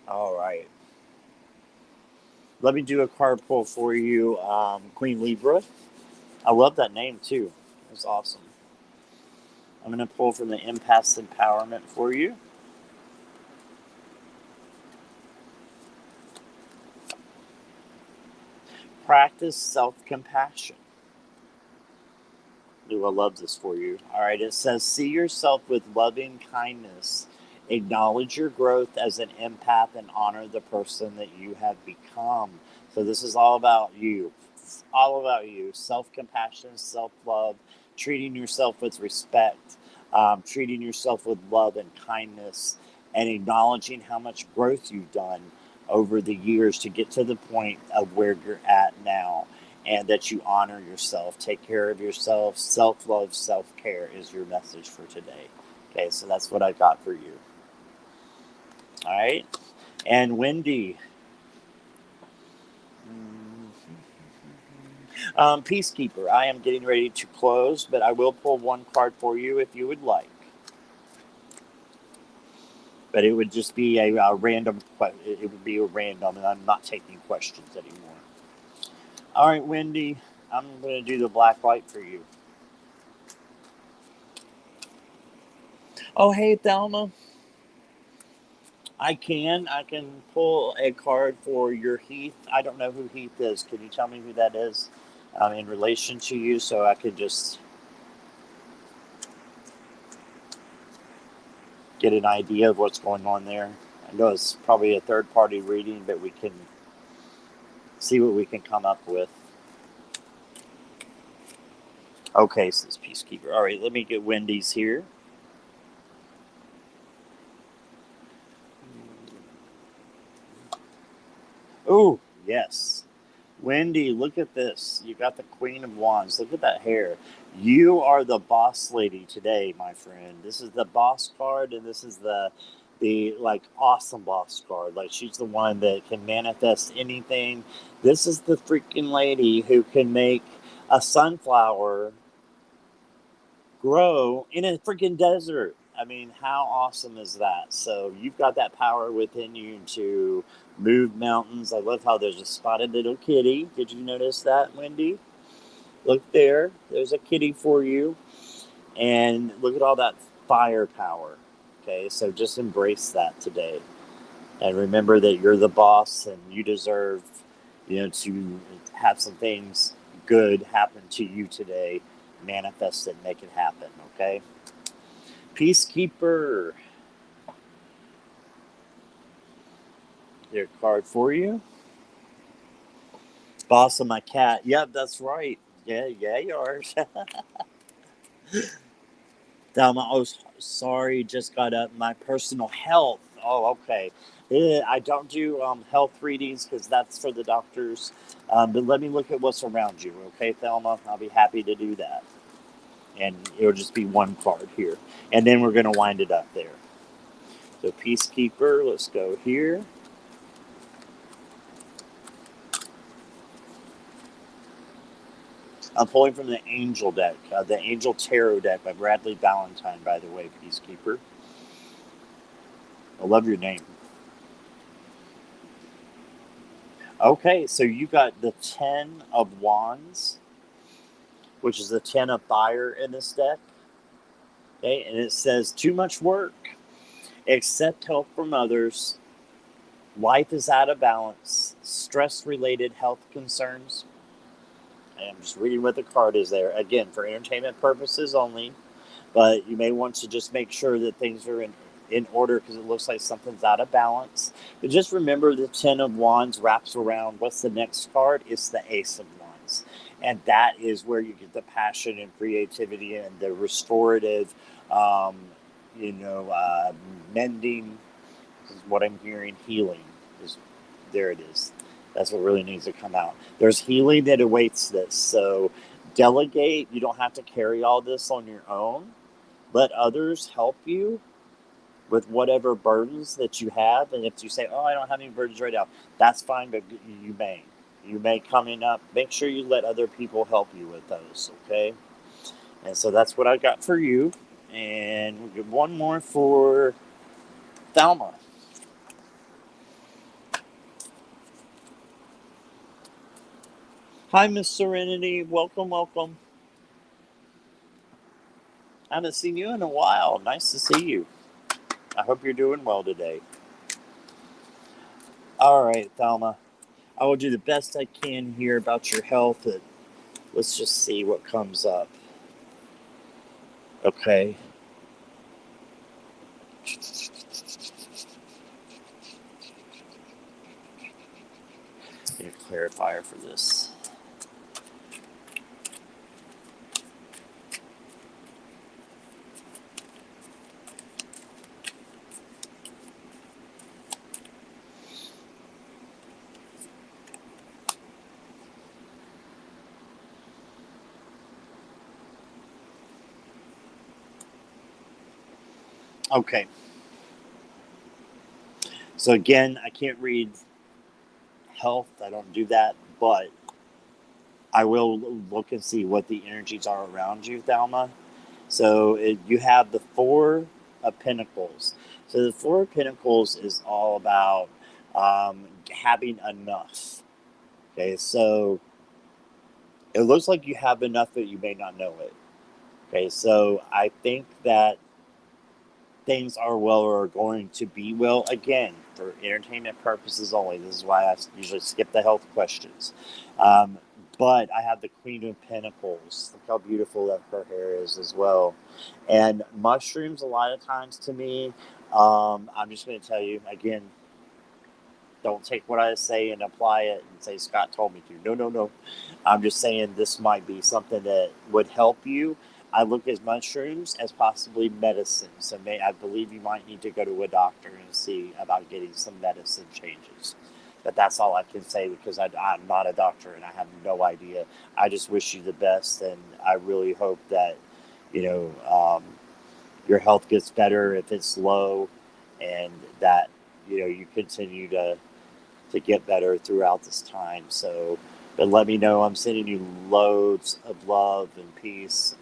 All right. Let me do a card pull for you, Queen Libra. I love that name too. That's awesome. I'm going to pull from the Empath's Empowerment for you. Practice self-compassion. Ooh, I love this for you. All right, it says, see yourself with loving kindness. Acknowledge your growth as an empath and honor the person that you have become. So this is all about you. It's all about you. Self-compassion, self-love, treating yourself with respect, treating yourself with love and kindness, and acknowledging how much growth you've done over the years to get to the point of where you're at now. And that you honor yourself, take care of yourself. Self-love, self-care is your message for today. Okay, so that's what I got for you. All right. And Wendy. Peacekeeper, I am getting ready to close, but I will pull one card for you if you would like. But it would just be a random, it would be a random, and I'm not taking questions anymore. All right, Wendy, I'm going to do the black light for you. Oh, hey, Thelma. I can pull a card for your Heath. I don't know who Heath is. Can you tell me who that is in relation to you, so I could just get an idea of what's going on there? I know it's probably a third-party reading, but we can see what we can come up with. Okay, says Peacekeeper. All right, let me get Wendy's here. Oh, yes. Wendy, look at this. You got the Queen of Wands. Look at that hair. You are the boss lady today, my friend. This is the boss card, and this is the like awesome boss card. Like, she's the one that can manifest anything. This is the freaking lady who can make a sunflower grow in a freaking desert. I mean, how awesome is that? So you've got that power within you to move mountains. I love how there's a spotted little kitty. Did you notice that, Wendy? Look there. There's a kitty for you. And look at all that firepower. Okay, so just embrace that today. And remember that you're the boss and you deserve, to have some things good happen to you today. Manifest it, make it happen, okay? Peacekeeper. There's a card for you. Boss of my cat. Yep, that's right. Yeah, you are. Thelma, oh, sorry, just got up. My personal health. Oh, okay. I don't do health readings because that's for the doctors. But let me look at what's around you, okay, Thelma? I'll be happy to do that. And it'll just be one card here. And then we're going to wind it up there. So Peacekeeper, let's go here. I'm pulling from the Angel deck, the Angel Tarot deck by Bradley Valentine, by the way, Peacekeeper. I love your name. Okay, so you got the 10 of Wands, which is the 10 of Fire in this deck. Okay, and it says, too much work. Accept help from others. Life is out of balance. Stress-related health concerns. And I'm just reading what the card is there. Again, for entertainment purposes only. But you may want to just make sure that things are in order because it looks like something's out of balance. But just remember the 10 of Wands wraps around. What's the next card? It's the Ace of Wands. And that is where you get the passion and creativity and the restorative, mending is what I'm hearing. Healing. There it is. That's what really needs to come out. There's healing that awaits this. So delegate. You don't have to carry all this on your own. Let others help you with whatever burdens that you have. And if you say, oh, I don't have any burdens right now, that's fine, but you may. You may coming up. Make sure you let other people help you with those, okay? And so that's what I got for you. And we'll get one more for Thelma. Hi, Miss Serenity. Welcome, welcome. I haven't seen you in a while. Nice to see you. I hope you're doing well today. All right, Thelma. I will do the best I can here about your health. Let's just see what comes up. Okay. Need a clarifier for this. Okay. So again, I can't read health. I don't do that, but I will look and see what the energies are around you, Thelma. So you have the Four of Pentacles. So the Four of Pentacles is all about having enough. Okay, so it looks like you have enough, but you may not know it. Okay, so I think that things are well or are going to be well again for entertainment purposes only. This is why I usually skip the health questions. But I have the Queen of Pentacles. Look how beautiful that her hair is as well. And mushrooms, a lot of times to me, I'm just going to tell you again, don't take what I say and apply it and say Scott told me to. No. I'm just saying this might be something that would help you. I look at mushrooms as possibly medicine. So I believe you might need to go to a doctor and see about getting some medicine changes. But that's all I can say because I'm not a doctor and I have no idea. I just wish you the best, and I really hope that, your health gets better if it's low, and that, you continue to get better throughout this time. So, but let me know. I'm sending you loads of love and peace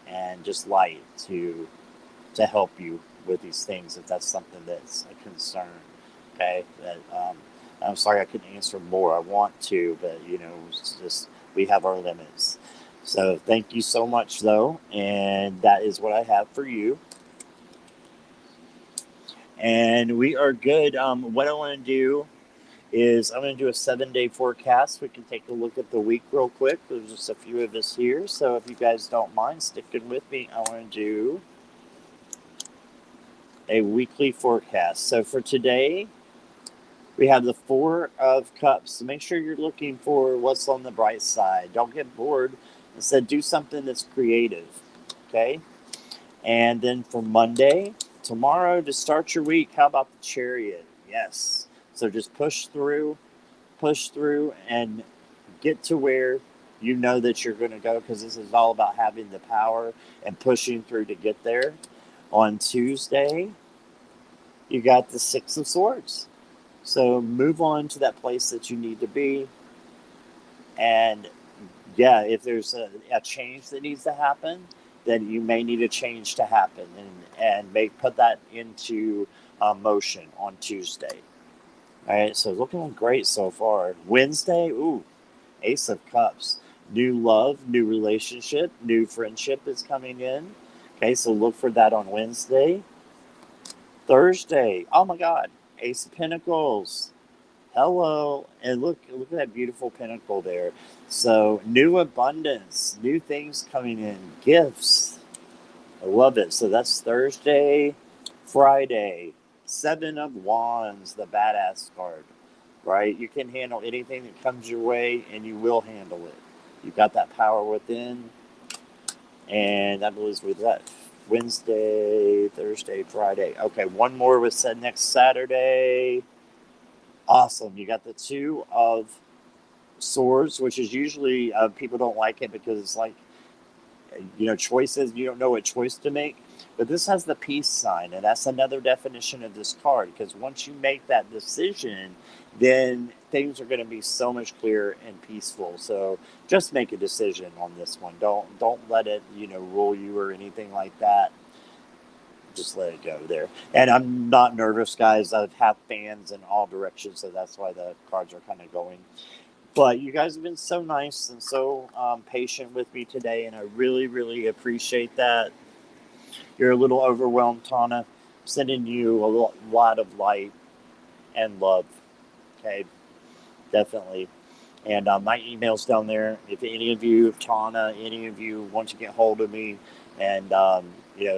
and just light to help you with these things if that's something that's a concern. Okay, that I'm sorry I couldn't answer more. I want to, but it's just we have our limits. So thank you so much, though, and that is what I have for you. And we are good. What I want to do is I'm going to do a 7-day forecast. We can take a look at the week real quick. There's just a few of us here, so if you guys don't mind sticking with me, I want to do a weekly forecast. So for today, we have the Four of Cups. So make sure you're looking for what's on the bright side. Don't get bored. Instead, do something that's creative. Okay? And then for Monday, tomorrow, to start your week, how about the Chariot? Yes. So just push through, and get to where you know that you're going to go, because this is all about having the power and pushing through to get there. On Tuesday, you got the Six of Swords. So move on to that place that you need to be. And yeah, if there's a change that needs to happen, then you may need a change to happen, and put that into motion on Tuesday. All right, so looking great so far. Wednesday, ooh, Ace of Cups. New love, new relationship, new friendship is coming in. Okay, so look for that on Wednesday. Thursday, oh my God, Ace of Pentacles. Hello, and look at that beautiful pentacle there. So new abundance, new things coming in, gifts. I love it. So that's Thursday. Friday, Seven of Wands, the badass card, right? You can handle anything that comes your way, and you will handle it. You've got that power within, and that was with that. Wednesday, Thursday, Friday. Okay, one more was said next Saturday. Awesome. You got the Two of Swords, which is usually people don't like it because it's like, choices. You don't know what choice to make. But this has the peace sign, and that's another definition of this card, because once you make that decision, then things are going to be so much clearer and peaceful. So just make a decision on this one. Don't let it, rule you or anything like that. Just let it go there. And I'm not nervous, guys. I have fans in all directions, so that's why the cards are kind of going. But you guys have been so nice and so patient with me today, and I really, really appreciate that. You're a little overwhelmed, Tana. Sending you a lot of light and love. Okay, definitely. And my email's down there. If any of you, Tana, any of you want to get hold of me and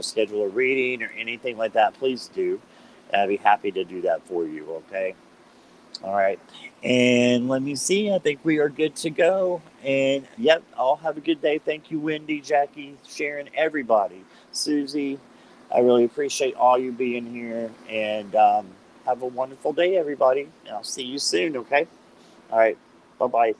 schedule a reading or anything like that, please do. I'd be happy to do that for you. Okay. All right. And let me see. I think we are good to go. And yep, all have a good day. Thank you, Wendy, Jackie, Sharon, everybody. Susie, I really appreciate all you being here. And have a wonderful day, everybody. And I'll see you soon, okay? All right. Bye-bye.